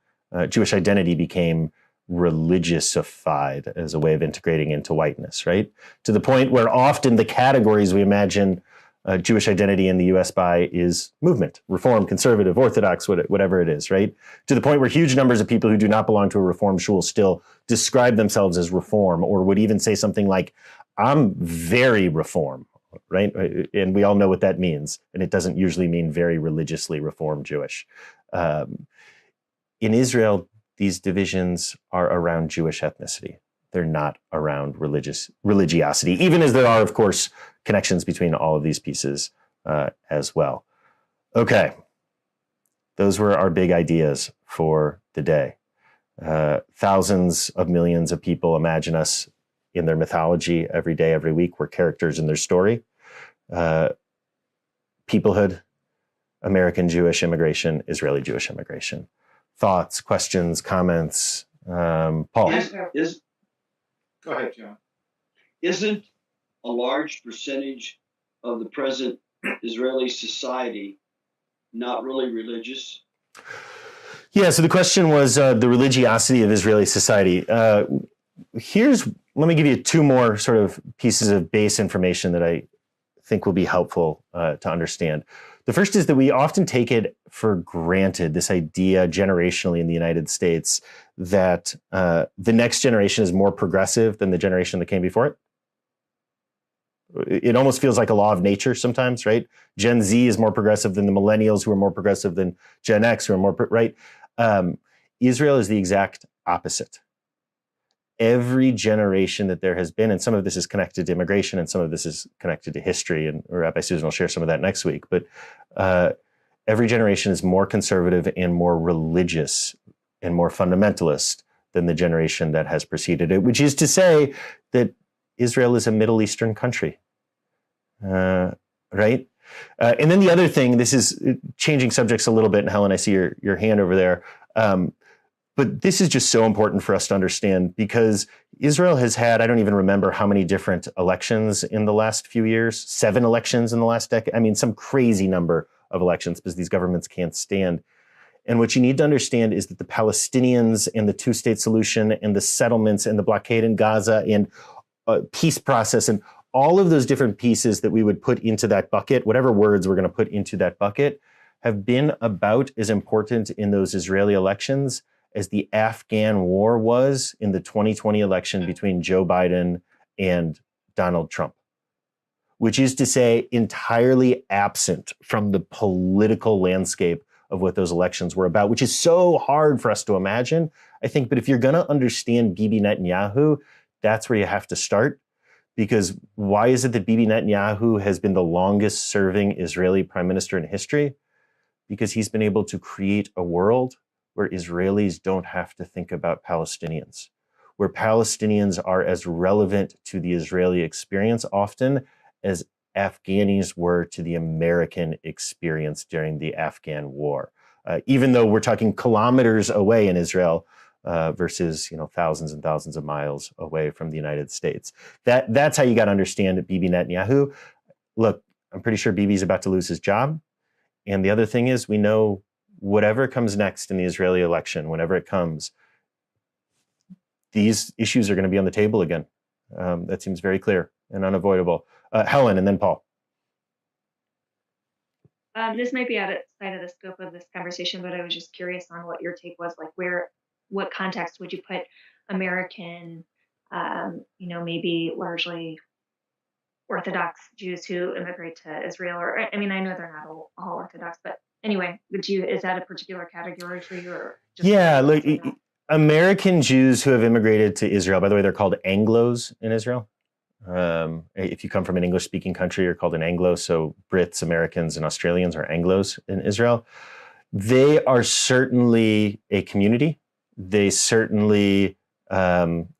Jewish identity became religiousified as a way of integrating into whiteness, right? To the point where often the categories we imagine Jewish identity in the US by is movement, reform, conservative, orthodox, whatever it is, right? To the point where huge numbers of people who do not belong to a reform shul still describe themselves as reform, or would even say something like, I'm very reform, right? And we all know what that means. And it doesn't usually mean very religiously reform Jewish. In Israel, these divisions are around Jewish ethnicity. They're not around religiosity, even as there are, of course, connections between all of these pieces as well. Okay, those were our big ideas for the day. Thousands of millions of people imagine us in their mythology every day, every week. We're characters in their story. Peoplehood, American Jewish immigration, Israeli Jewish immigration. Thoughts, questions, comments? Paul? Go ahead, John. Isn't a large percentage of the present Israeli society not really religious? Yeah, so the question was the religiosity of Israeli society. Let me give you two more sort of pieces of base information that I think will be helpful to understand. The first is that we often take it for granted, this idea generationally in the United States, that the next generation is more progressive than the generation that came before it. It almost feels like a law of nature sometimes, right? Gen Z is more progressive than the millennials, who are more progressive than Gen X, who are more, right? Israel is the exact opposite. Every generation that there has been, and some of this is connected to immigration and some of this is connected to history, and Rabbi Susan will share some of that next week, but every generation is more conservative and more religious and more fundamentalist than the generation that has preceded it, which is to say that Israel is a Middle Eastern country, right? And then the other thing, this is changing subjects a little bit, and Helen, I see your hand over there. But this is just so important for us to understand, because Israel has had, I don't even remember how many different elections in the last few years, 7 elections in the last decade. I mean, some crazy number of elections, because these governments can't stand. And what you need to understand is that the Palestinians and the two-state solution and the settlements and the blockade in Gaza and peace process and all of those different pieces that we would put into that bucket, whatever words we're going to put into that bucket, have been about as important in those Israeli elections as the Afghan war was in the 2020 election between Joe Biden and Donald Trump, which is to say entirely absent from the political landscape of what those elections were about, which is so hard for us to imagine, I think. But if you're going to understand Bibi Netanyahu, that's where you have to start. Because why is it that Bibi Netanyahu has been the longest serving Israeli prime minister in history? Because he's been able to create a world where Israelis don't have to think about Palestinians, where Palestinians are as relevant to the Israeli experience often as Afghanis were to the American experience during the Afghan war. Even though we're talking kilometers away in Israel versus thousands and thousands of miles away from the United States. That's how you got to understand Bibi Netanyahu. Look, I'm pretty sure Bibi's about to lose his job. And the other thing is, we know whatever comes next in the Israeli election, whenever it comes, these issues are going to be on the table again. That seems very clear and unavoidable. Helen, and then Paul. This might be outside of the scope of this conversation, but I was just curious on what your take was, like what context would you put American, maybe largely Orthodox Jews who immigrate to Israel, or I mean, I know they're not all Orthodox, but anyway, is that a particular category for you? Or just look, American Jews who have immigrated to Israel, by the way, they're called Anglos in Israel. If you come from an English-speaking country, you're called an Anglo. So Brits, Americans, and Australians are Anglos in Israel. They are certainly a community. They certainly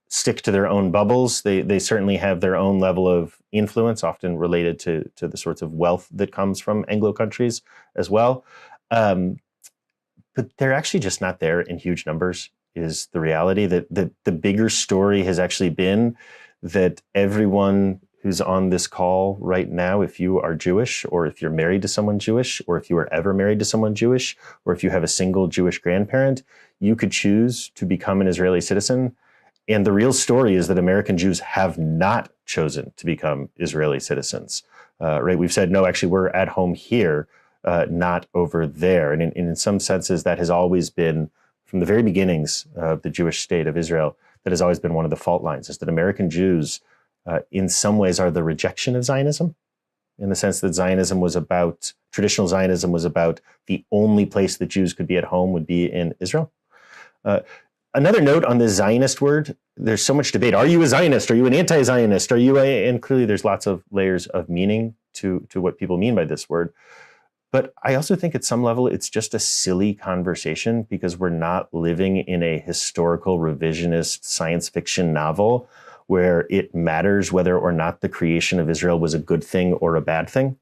stick to their own bubbles. They certainly have their own level of influence, often related to the sorts of wealth that comes from Anglo countries as well. But they're actually just not there in huge numbers, is the reality. That the bigger story has actually been that everyone who's on this call right now, if you are Jewish, or if you're married to someone Jewish, or if you were ever married to someone Jewish, or if you have a single Jewish grandparent, you could choose to become an Israeli citizen. And the real story is that American Jews have not chosen to become Israeli citizens. Right? We've said, no, actually, we're at home here, not over there. And in some senses, that has always been, from the very beginnings of the Jewish state of Israel, that has always been one of the fault lines, is that American Jews, in some ways, are the rejection of Zionism, in the sense that traditional Zionism was about the only place that Jews could be at home would be in Israel. Another note on the Zionist word, there's so much debate. Are you a Zionist? Are you an anti-Zionist? And clearly there's lots of layers of meaning to what people mean by this word. But I also think at some level, it's just a silly conversation because we're not living in a historical revisionist science fiction novel where it matters whether or not the creation of Israel was a good thing or a bad thing,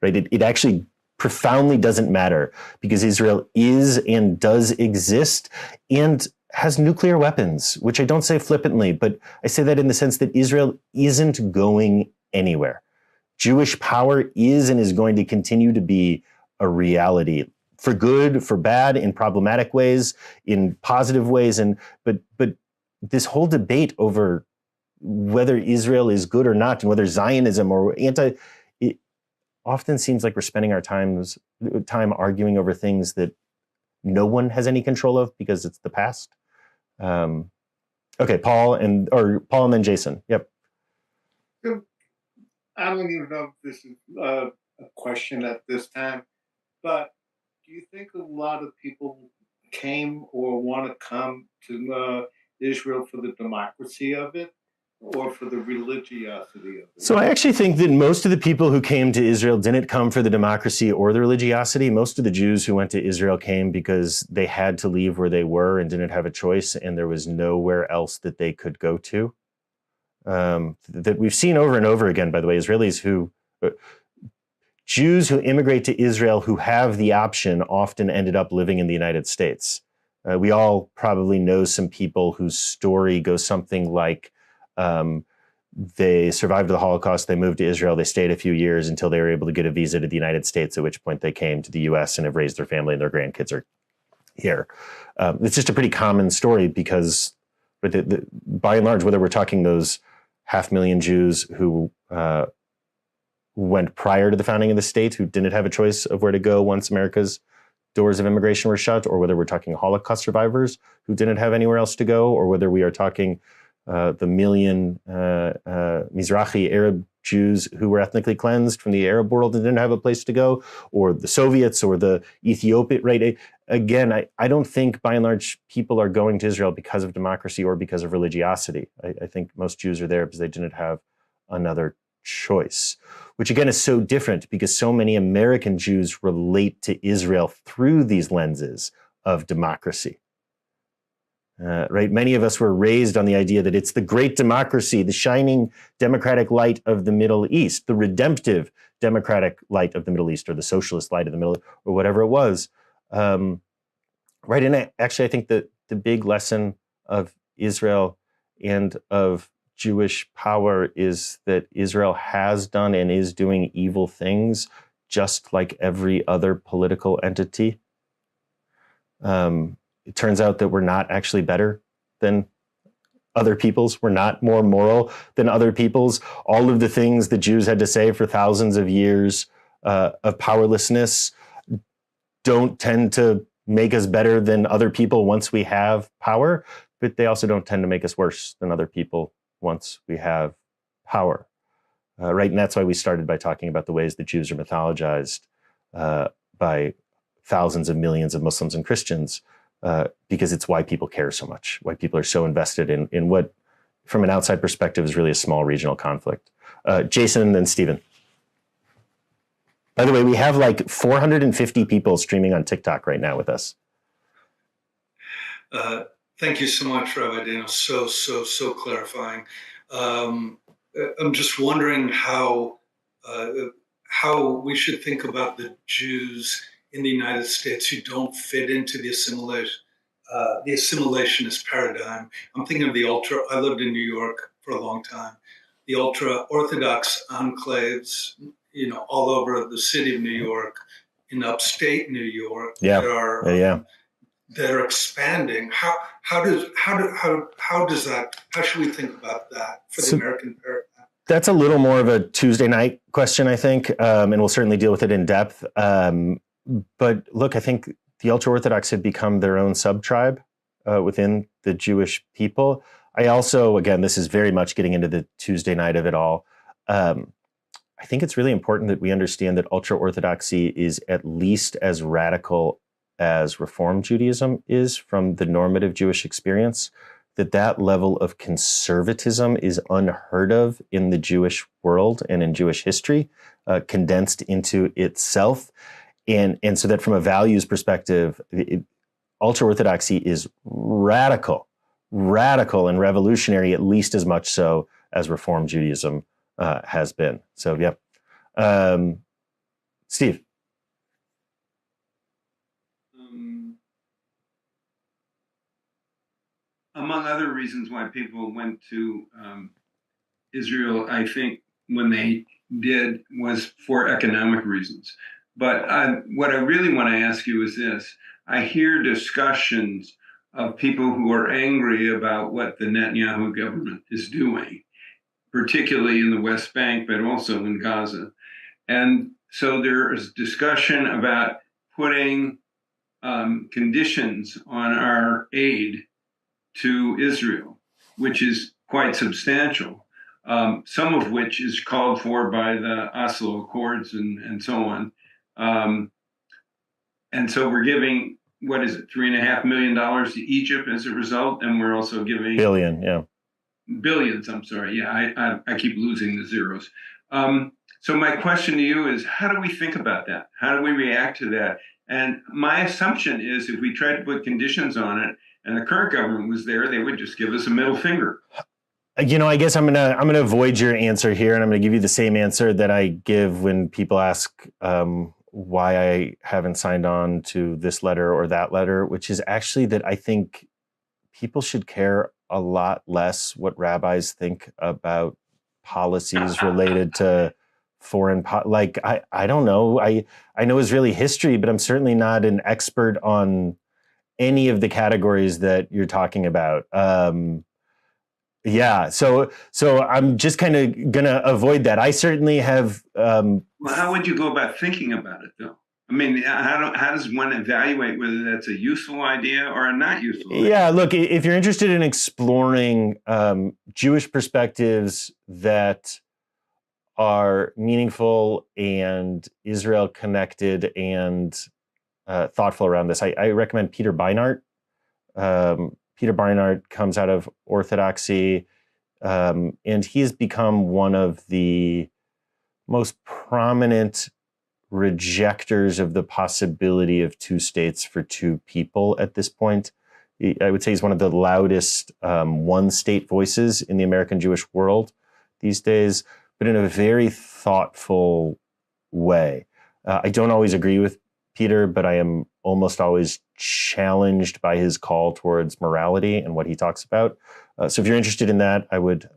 right? It actually profoundly doesn't matter because Israel is and does exist and has nuclear weapons, which I don't say flippantly, but I say that in the sense that Israel isn't going anywhere. Jewish power is and is going to continue to be a reality, for good, for bad, in problematic ways, in positive ways. But this whole debate over whether Israel is good or not, and whether Zionism or it often seems like we're spending our time arguing over things that no one has any control of because it's the past. Okay, Paul and then Jason. Yep. I don't even know if this is a question at this time, but do you think a lot of people came or want to come to Israel for the democracy of it or for the religiosity of it? So I actually think that most of the people who came to Israel didn't come for the democracy or the religiosity. Most of the Jews who went to Israel came because they had to leave where they were and didn't have a choice, and there was nowhere else that they could go to. That we've seen over and over again, by the way, Jews who immigrate to Israel who have the option often ended up living in the United States. We all probably know some people whose story goes something like, they survived the Holocaust, they moved to Israel, they stayed a few years until they were able to get a visa to the United States, at which point they came to the US and have raised their family and their grandkids are here. It's just a pretty common story because by and large, whether we're talking those 500,000 Jews who went prior to the founding of the state, who didn't have a choice of where to go once America's doors of immigration were shut, or whether we're talking Holocaust survivors who didn't have anywhere else to go, or whether we are talking the million Mizrahi Arab Jews who were ethnically cleansed from the Arab world and didn't have a place to go, or the Soviets or the Ethiopian, right? Again, I don't think by and large people are going to Israel because of democracy or because of religiosity. I think most Jews are there because they didn't have another choice, which again is so different because so many American Jews relate to Israel through these lenses of democracy. Right? Many of us were raised on the idea that it's the great democracy, the shining democratic light of the Middle East, the redemptive democratic light of the Middle East, or the socialist light of the Middle, or whatever it was. Right? And actually, I think that the big lesson of Israel and of Jewish power is that Israel has done and is doing evil things, just like every other political entity. It turns out that we're not actually better than other peoples. We're not more moral than other peoples. All of the things the Jews had to say for thousands of years of powerlessness don't tend to make us better than other people once we have power, but they also don't tend to make us worse than other people once we have power. Right? And that's why we started by talking about the ways that Jews are mythologized by thousands of millions of Muslims and Christians, because it's why people care so much, why people are so invested in what, from an outside perspective, is really a small regional conflict. Jason and then Stephen. By the way, we have like 450 people streaming on TikTok right now with us. Thank you so much, Rabbi Daniel. So clarifying. I'm just wondering how we should think about the Jews in the United States who don't fit into the assimilationist paradigm. I'm thinking of I lived in New York for a long time. the ultra-Orthodox enclaves, all over the city of New York, in upstate New York, Yeah. that are expanding. How should we think about that for the American paradigm? That's a little more of a Tuesday night question, I think, and we'll certainly deal with it in depth. But look, I think the ultra-Orthodox had become their own sub-tribe within the Jewish people. I also, again, this is very much getting into the Tuesday night of it all. I think it's really important that we understand that ultra-Orthodoxy is at least as radical as Reform Judaism is from the normative Jewish experience, that level of conservatism is unheard of in the Jewish world and in Jewish history, condensed into itself. And so that from a values perspective, ultra-Orthodoxy is radical and revolutionary, at least as much so as Reform Judaism has been. So, yeah. Steve. Among other reasons why people went to Israel, I think when they did was for economic reasons. But what I really want to ask you is this. I hear discussions of people who are angry about what the Netanyahu government is doing, particularly in the West Bank, but also in Gaza. And so there is discussion about putting conditions on our aid to Israel, which is quite substantial, some of which is called for by the Oslo Accords and so on. And so we're giving, what is it, $3.5 million to Egypt as a result, and we're also giving billions. I'm sorry, yeah, I keep losing the zeros. So my question to you is, how do we think about that? How do we react to that? And my assumption is, if we tried to put conditions on it, and the current government was there, they would just give us a middle finger. I guess I'm gonna avoid your answer here, and I'm gonna give you the same answer that I give when people ask why I haven't signed on to this letter or that letter, which is actually that I think people should care a lot less what rabbis think about policies related to foreign I don't know. I know Israeli history, but I'm certainly not an expert on any of the categories that you're talking about. So I'm just kind of gonna avoid that. I certainly have. Well, how would you go about thinking about it, though? I mean, how does one evaluate whether that's a useful idea or a not useful idea? Yeah, look, if you're interested in exploring Jewish perspectives that are meaningful and Israel connected and thoughtful around this, I recommend Peter Beinart. Peter Beinart comes out of Orthodoxy, and he's become one of the most prominent rejectors of the possibility of two states for two people at this point. I would say he's one of the loudest one-state voices in the American Jewish world these days, but in a very thoughtful way. I don't always agree with Peter, but I am almost always challenged by his call towards morality and what he talks about. So if you're interested in that, I would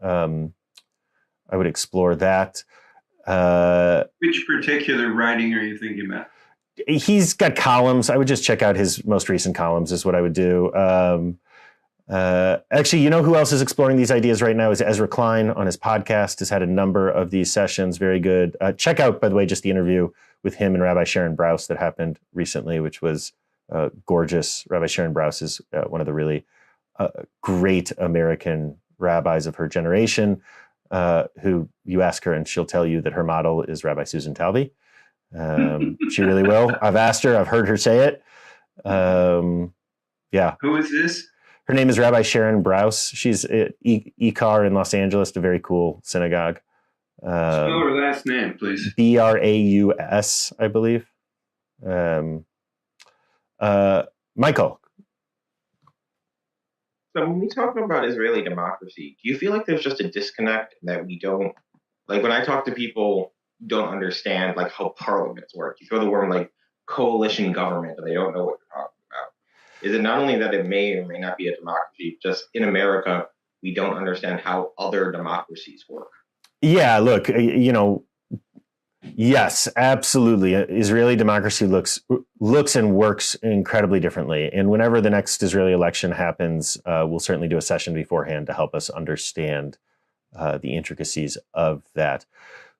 explore that. Which particular writing are you thinking about? He's got columns. I would just check out his most recent columns is what I would do. Actually, you know who else is exploring these ideas right now is Ezra Klein on his podcast, has had a number of these sessions. Very good. Check out, by the way, just the interview with him and Rabbi Sharon Brous that happened recently, which was gorgeous. Rabbi Sharon Brous is one of the really great American rabbis of her generation, who you ask her and she'll tell you that her model is Rabbi Susan Talby. She really will. I've asked her. I've heard her say it. Yeah. Who is this? Her name is Rabbi Sharon Brous. She's at ECAR in Los Angeles, a very cool synagogue. Spell her last name, please. Braus, I believe. Michael. So when we talk about Israeli democracy, do you feel like there's just a disconnect that we don't, like when I talk to people who don't understand like how parliaments work, you throw the word like coalition government and they don't know what you're talking about. Is it not only that it may or may not be a democracy, just in America, we don't understand how other democracies work? Yeah, look, yes, absolutely. Israeli democracy looks and works incredibly differently. And whenever the next Israeli election happens, we'll certainly do a session beforehand to help us understand the intricacies of that.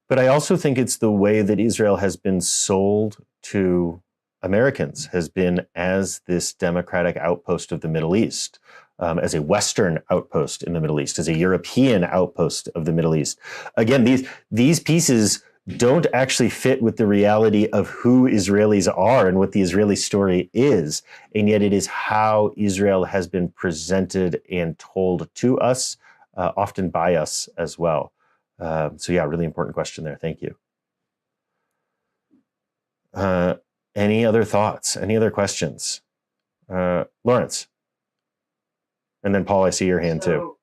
But I also think it's the way that Israel has been sold to Americans, has been as this democratic outpost of the Middle East, as a Western outpost in the Middle East, as a European outpost of the Middle East. Again, these pieces don't actually fit with the reality of who Israelis are and what the Israeli story is. And yet it is how Israel has been presented and told to us, often by us as well. So yeah, really important question there. Thank you. Any other thoughts? Any other questions? Lawrence. And then Paul, I see your hand too.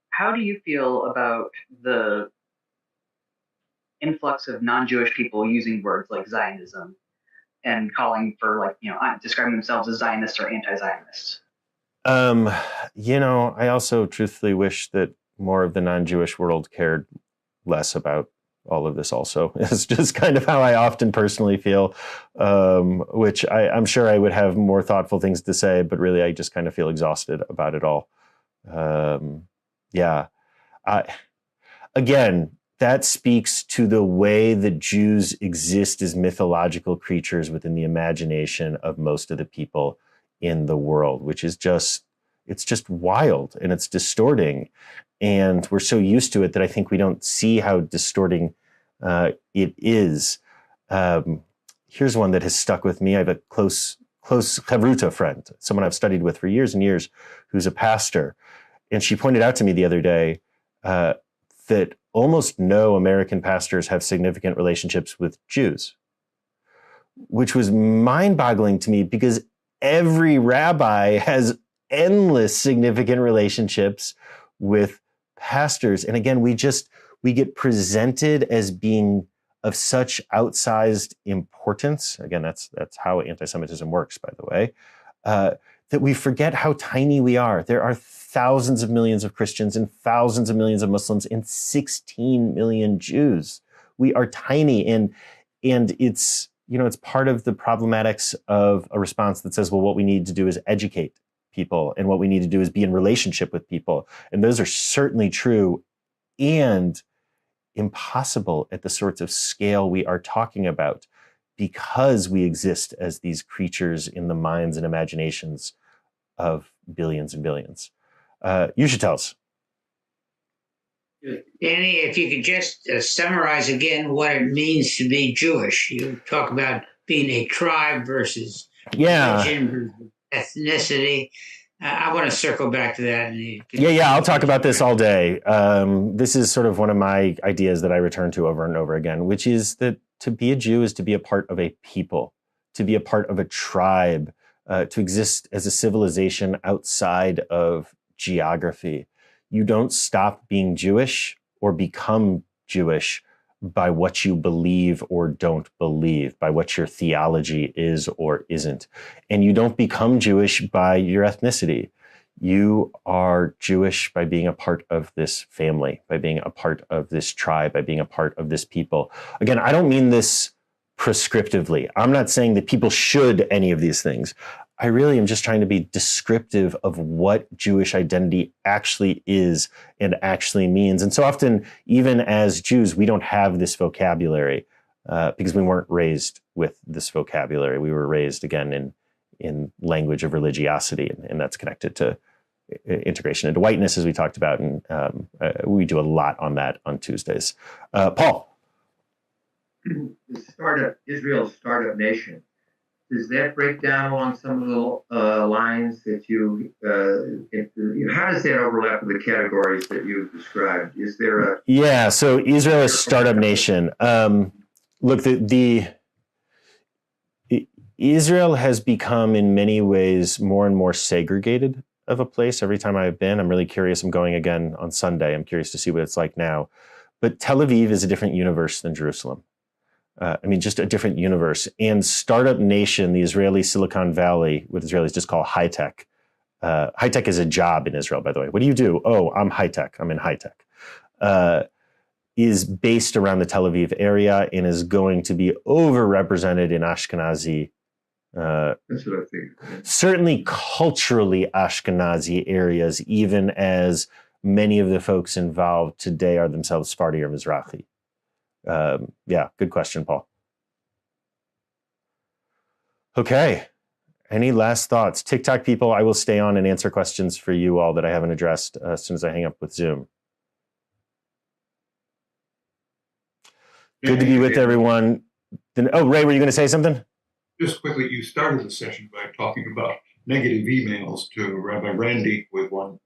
How do you feel about the influx of non-Jewish people using words like Zionism and calling for describing themselves as Zionists or anti-Zionists? I also truthfully wish that more of the non-Jewish world cared less about all of this also. It's just kind of how I often personally feel, which I'm sure I would have more thoughtful things to say, but really I just kind of feel exhausted about it all. Again, that speaks to the way that Jews exist as mythological creatures within the imagination of most of the people in the world, which is it's just wild and it's distorting. And we're so used to it that I think we don't see how distorting it is. Here's one that has stuck with me. I have a close chavruta friend, someone I've studied with for years and years, who's a pastor. And she pointed out to me the other day that almost no American pastors have significant relationships with Jews, which was mind-boggling to me because every rabbi has endless significant relationships with pastors. And again, we get presented as being of such outsized importance. Again, that's how anti-Semitism works, by the way, that we forget how tiny we are. There are thousands of millions of Christians and thousands of millions of Muslims and 16 million Jews. We are tiny, and it's part of the problematics of a response that says, well, what we need to do is educate people, and what we need to do is be in relationship with people. And those are certainly true and impossible at the sorts of scale we are talking about, because we exist as these creatures in the minds and imaginations of billions and billions. You should tell us. Danny, if you could just summarize again what it means to be Jewish. You talk about being a tribe versus religion, ethnicity. I want to circle back to that. I'll talk about this all day. This is sort of one of my ideas that I return to over and over again, which is that to be a Jew is to be a part of a people, to be a part of a tribe, to exist as a civilization outside of geography. You don't stop being Jewish or become Jewish by what you believe or don't believe, by what your theology is or isn't. And you don't become Jewish by your ethnicity. You are Jewish by being a part of this family, by being a part of this tribe, by being a part of this people. Again, I don't mean this prescriptively. I'm not saying that people should any of these things. I really am just trying to be descriptive of what Jewish identity actually is and actually means. And so often, even as Jews, we don't have this vocabulary because we weren't raised with this vocabulary. We were raised, again, in language of religiosity, and that's connected to integration into whiteness, as we talked about. And we do a lot on that on Tuesdays. Paul. Israel's startup nation. Does that break down along some of the lines that how does that overlap with the categories that you've described? Is there a... Yeah, so Israel is startup nation. Look, Israel has become in many ways more and more segregated of a place. Every time I've been, I'm really curious. I'm going again on Sunday. I'm curious to see what it's like now. But Tel Aviv is a different universe than Jerusalem. Just a different universe. And startup nation, the Israeli Silicon Valley, what Israelis just call high tech. High tech is a job in Israel, by the way. What do you do? Oh, I'm high tech. I'm in high tech. is based around the Tel Aviv area and is going to be overrepresented in Ashkenazi. That's what I think. Certainly culturally Ashkenazi areas, even as many of the folks involved today are themselves Sephardi or Mizrahi. Yeah, good question, Paul. Okay. Any last thoughts? TikTok people, I will stay on and answer questions for you all that I haven't addressed as soon as I hang up with Zoom. Good to be with everyone. Oh, Ray, were you going to say something? Just quickly, you started the session by talking about negative emails to Rabbi Randy with one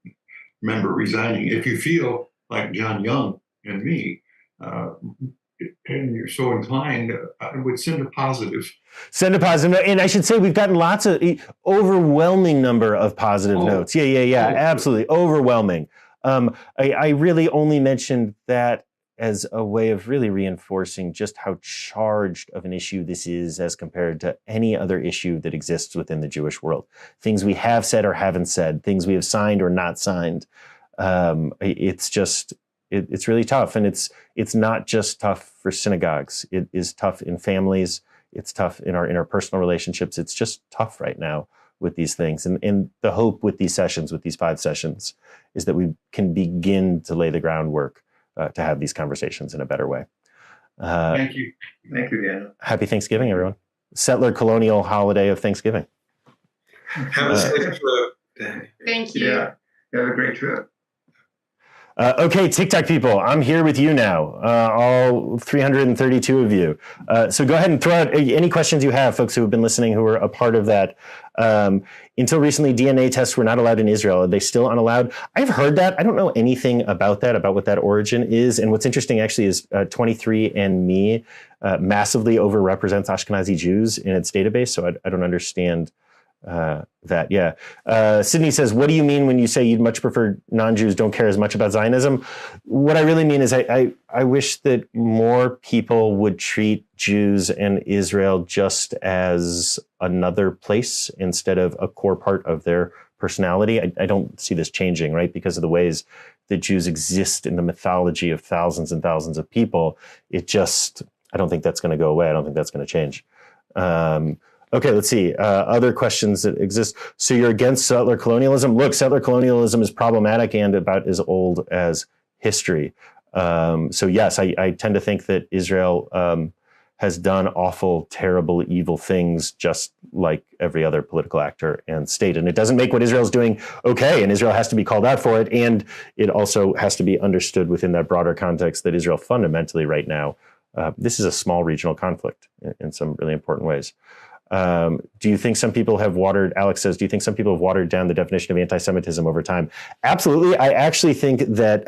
member resigning. If you feel like John Young and me, and you're so inclined, I would send a positive. Send a positive note. And I should say we've gotten lots of overwhelming number of positive notes. Yeah. Absolutely. Overwhelming. I really only mentioned that as a way of really reinforcing just how charged of an issue this is as compared to any other issue that exists within the Jewish world. Things we have said or haven't said, things we have signed or not signed. It's really tough. And it's not just tough for synagogues. It is tough in families. It's tough in our interpersonal relationships. It's just tough right now with these things. And the hope with these sessions, with these 5 sessions, is that we can begin to lay the groundwork to have these conversations in a better way. Thank you. Thank you, Daniel. Happy Thanksgiving, everyone. Settler colonial holiday of Thanksgiving. Have a safe trip. Thank you. Yeah, have a great trip. Okay, TikTok people, I'm here with you now, all 332 of you. So go ahead and throw out any questions you have, folks who have been listening, who are a part of that. Until recently, DNA tests were not allowed in Israel. Are they still unallowed? I've heard that. I don't know anything about that, about what that origin is. And what's interesting actually is 23andMe massively overrepresents Ashkenazi Jews in its database. So I don't understand that. Yeah. Sydney says, what do you mean when you say you'd much prefer non-Jews don't care as much about Zionism? What I really mean is I wish that more people would treat Jews and Israel just as another place instead of a core part of their personality. I don't see this changing, right? Because of the ways that Jews exist in the mythology of thousands and thousands of people. I don't think that's going to go away. I don't think that's going to change. Okay, let's see. Other questions that exist. So you're against settler colonialism? Look, settler colonialism is problematic and about as old as history. So yes, I tend to think that Israel has done awful, terrible, evil things just like every other political actor and state. And it doesn't make what Israel's doing okay, and Israel has to be called out for it. And it also has to be understood within that broader context that Israel fundamentally right now, this is a small regional conflict in some really important ways. Do you think some people have Alex says, do you think some people have watered down the definition of anti-Semitism over time? Absolutely. I actually think that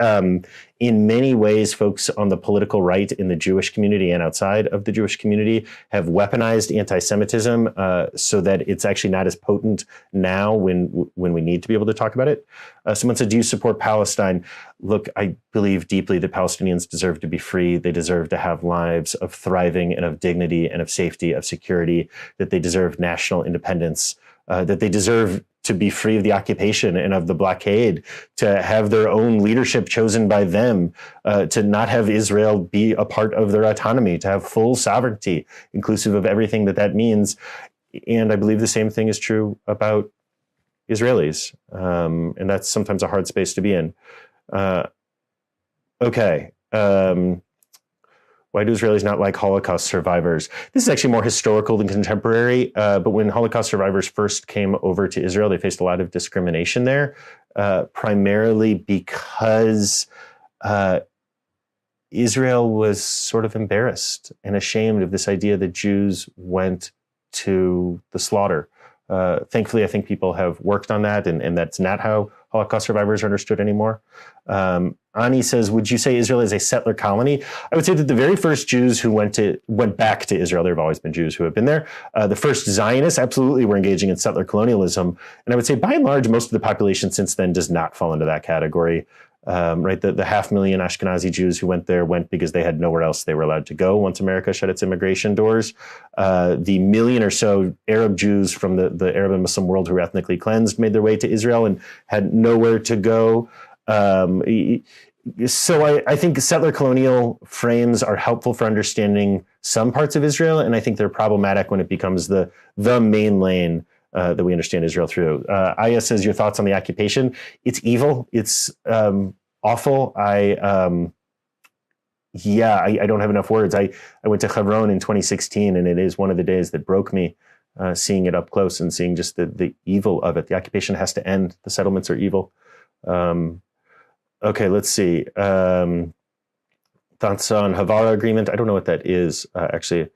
in many ways, folks on the political right in the Jewish community and outside of the Jewish community have weaponized anti-Semitism so that it's actually not as potent now when we need to be able to talk about it. Someone said, do you support Palestine? Look, I believe deeply that Palestinians deserve to be free. They deserve to have lives of thriving and of dignity and of safety, of security, that they deserve national independence, that they deserve to be free of the occupation and of the blockade, to have their own leadership chosen by them, to not have Israel be a part of their autonomy, to have full sovereignty, inclusive of everything that means. And I believe the same thing is true about Israelis. And that's sometimes a hard space to be in. Okay. Why do Israelis not like Holocaust survivors? This is actually more historical than contemporary, but when Holocaust survivors first came over to Israel, they faced a lot of discrimination there, primarily because Israel was sort of embarrassed and ashamed of this idea that Jews went to the slaughter. Thankfully, I think people have worked on that, and that's not how Holocaust survivors are understood anymore. Ani says, would you say Israel is a settler colony? I would say that the very first Jews who went back to Israel, there have always been Jews who have been there. The first Zionists absolutely were engaging in settler colonialism. And I would say by and large, most of the population since then does not fall into that category. Right, the 500,000 Ashkenazi Jews who went there went because they had nowhere else they were allowed to go once America shut its immigration doors. The million or so Arab Jews from the Arab and Muslim world who were ethnically cleansed made their way to Israel and had nowhere to go. So I think settler colonial frames are helpful for understanding some parts of Israel, and I think they're problematic when it becomes the main lane that we understand Israel through. Aya says, your thoughts on the occupation? It's evil. It's awful. I don't have enough words. I went to Hebron in 2016, and it is one of the days that broke me, seeing it up close and seeing just the evil of it. The occupation has to end. The settlements are evil. Okay, let's see. Thoughts on Havara agreement? I don't know what that is, actually.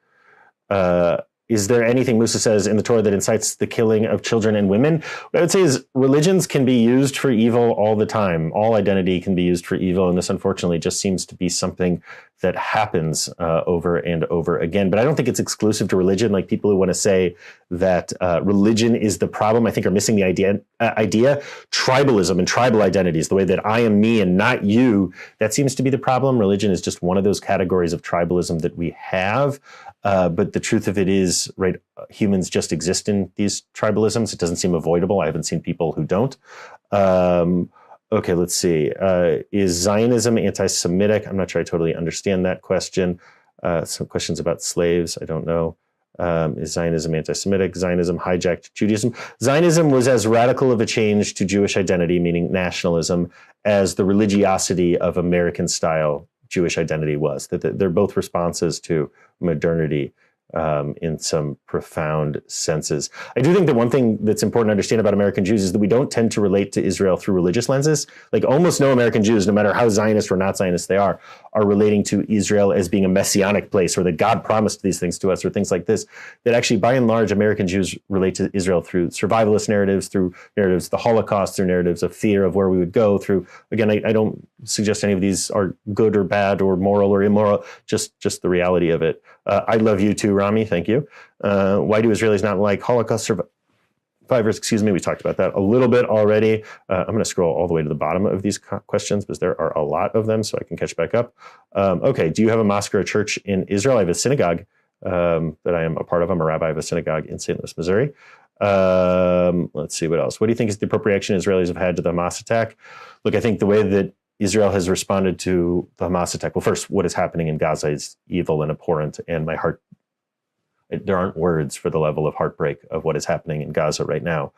Is there anything, Musa says, in the Torah that incites the killing of children and women? What I would say is religions can be used for evil all the time. All identity can be used for evil, and this, unfortunately, just seems to be something that happens over and over again. But I don't think it's exclusive to religion. Like, people who want to say that religion is the problem, I think, are missing the idea. Tribalism and tribal identities, the way that I am me and not you, that seems to be the problem. Religion is just one of those categories of tribalism that we have. But the truth of it is, right, humans just exist in these tribalisms. It doesn't seem avoidable. I haven't seen people who don't. Okay, let's see. Is Zionism anti-Semitic? I'm not sure I totally understand that question. Some questions about slaves. I don't know. Is Zionism anti-Semitic? Zionism hijacked Judaism. Zionism was as radical of a change to Jewish identity, meaning nationalism, as the religiosity of American-style Jewish identity was. That they're both responses to modernity in some profound senses. I do think that one thing that's important to understand about American Jews is that we don't tend to relate to Israel through religious lenses. Like, almost no American Jews, no matter how Zionist or not Zionist they are relating to Israel as being a messianic place, or that God promised these things to us, or things like this. That actually, by and large, American Jews relate to Israel through survivalist narratives, through narratives of the Holocaust, through narratives of fear of where we would go, through, again, I don't suggest any of these are good or bad or moral or immoral, just the reality of it. I love you too, Rami. Thank you. Why do Israelis not like Holocaust survivors? Excuse me. We talked about that a little bit already. I'm going to scroll all the way to the bottom of these questions because there are a lot of them, so I can catch back up. Okay. Do you have a mosque or a church in Israel? I have a synagogue that I am a part of. I'm a rabbi of a synagogue in St. Louis, Missouri. Let's see what else. What do you think is the appropriate reaction Israelis have had to the Hamas attack? Look, I think the way that Israel has responded to the Hamas attack. Well, first, what is happening in Gaza is evil and abhorrent, and my heart, there aren't words for the level of heartbreak of what is happening in Gaza right now.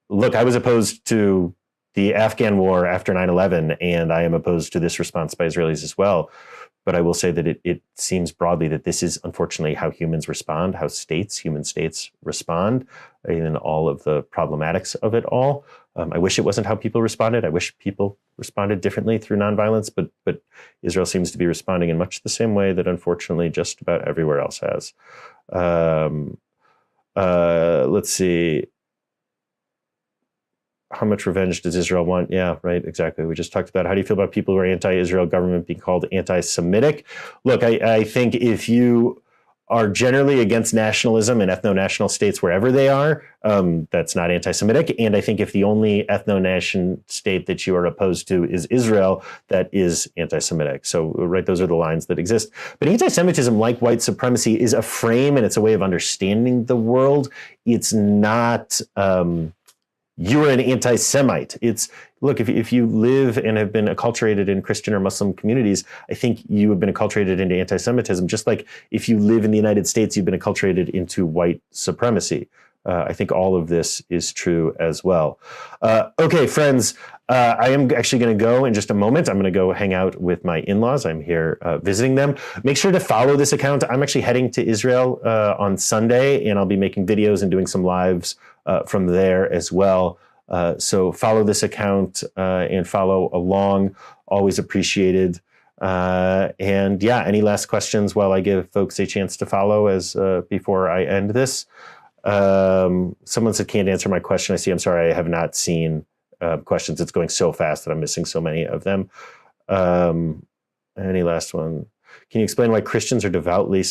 Look, I was opposed to the Afghan war after 9/11, and I am opposed to this response by Israelis as well. But I will say that it seems broadly that this is unfortunately how humans respond, how human states respond, in all of the problematics of it all. I wish it wasn't how people responded. I wish people responded differently through nonviolence, but Israel seems to be responding in much the same way that unfortunately just about everywhere else has. Let's see. How much revenge does Israel want? Yeah, right, exactly. We just talked about how do you feel about people who are anti-Israel government being called anti-Semitic? Look, I think if you are generally against nationalism and ethno-national states wherever they are, that's not anti-Semitic. And I think if the only ethno-nation state that you are opposed to is Israel, that is anti-Semitic. So, right, those are the lines that exist. But anti-Semitism, like white supremacy, is a frame and it's a way of understanding the world. It's not... you're an anti-Semite. It's, look, if you live and have been acculturated in Christian or Muslim communities, I think you have been acculturated into anti-Semitism, just like if you live in the United States, you've been acculturated into white supremacy. I think all of this is true as well. Okay, friends, I am actually going to go in just a moment. I'm going to go hang out with my in-laws. I'm here visiting them. Make sure to follow this account. I'm actually heading to Israel on Sunday, and I'll be making videos and doing some lives from there as well. So follow this account and follow along. Always appreciated. And yeah, any last questions while I give folks a chance to follow as before I end this? Someone said can't answer my question. I see. I'm sorry. I have not seen questions. It's going so fast that I'm missing so many of them. Any last one? Can you explain why Christians are devoutly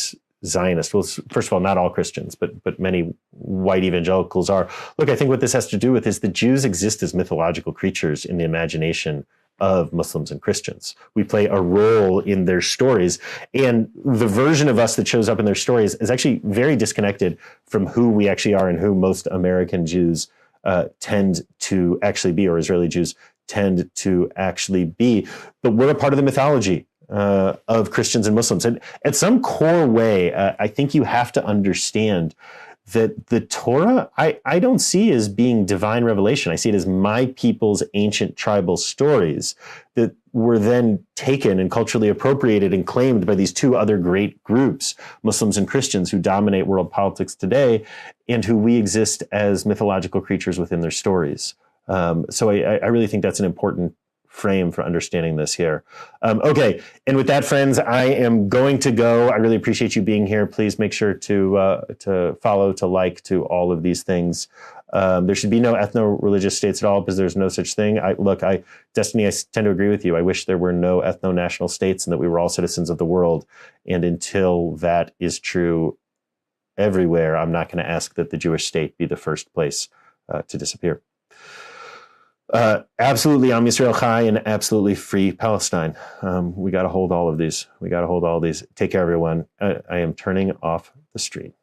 Zionist? Well, first of all, not all Christians, but many white evangelicals are. Look, I think what this has to do with is the Jews exist as mythological creatures in the imagination of Muslims and Christians. We play a role in their stories, and the version of us that shows up in their stories is actually very disconnected from who we actually are and who most American Jews tend to actually be, or Israeli Jews tend to actually be. But we're a part of the mythology of Christians and Muslims. And at some core way, I think you have to understand that the Torah, I don't see as being divine revelation. I see it as my people's ancient tribal stories that were then taken and culturally appropriated and claimed by these two other great groups, Muslims and Christians, who dominate world politics today and who we exist as mythological creatures within their stories. So I really think that's an important frame for understanding this here. Okay, and with that, friends, I am going to go. I really appreciate you being here. Please make sure to follow, to like, to all of these things. There should be no ethno-religious states at all, because there's no such thing. Destiny, I tend to agree with you. I wish there were no ethno-national states and that we were all citizens of the world. And until that is true everywhere, I'm not going to ask that the Jewish state be the first place to disappear. Absolutely Am Yisrael Chai and absolutely free Palestine. We got to hold all of these. Take care, everyone. I am turning off the stream.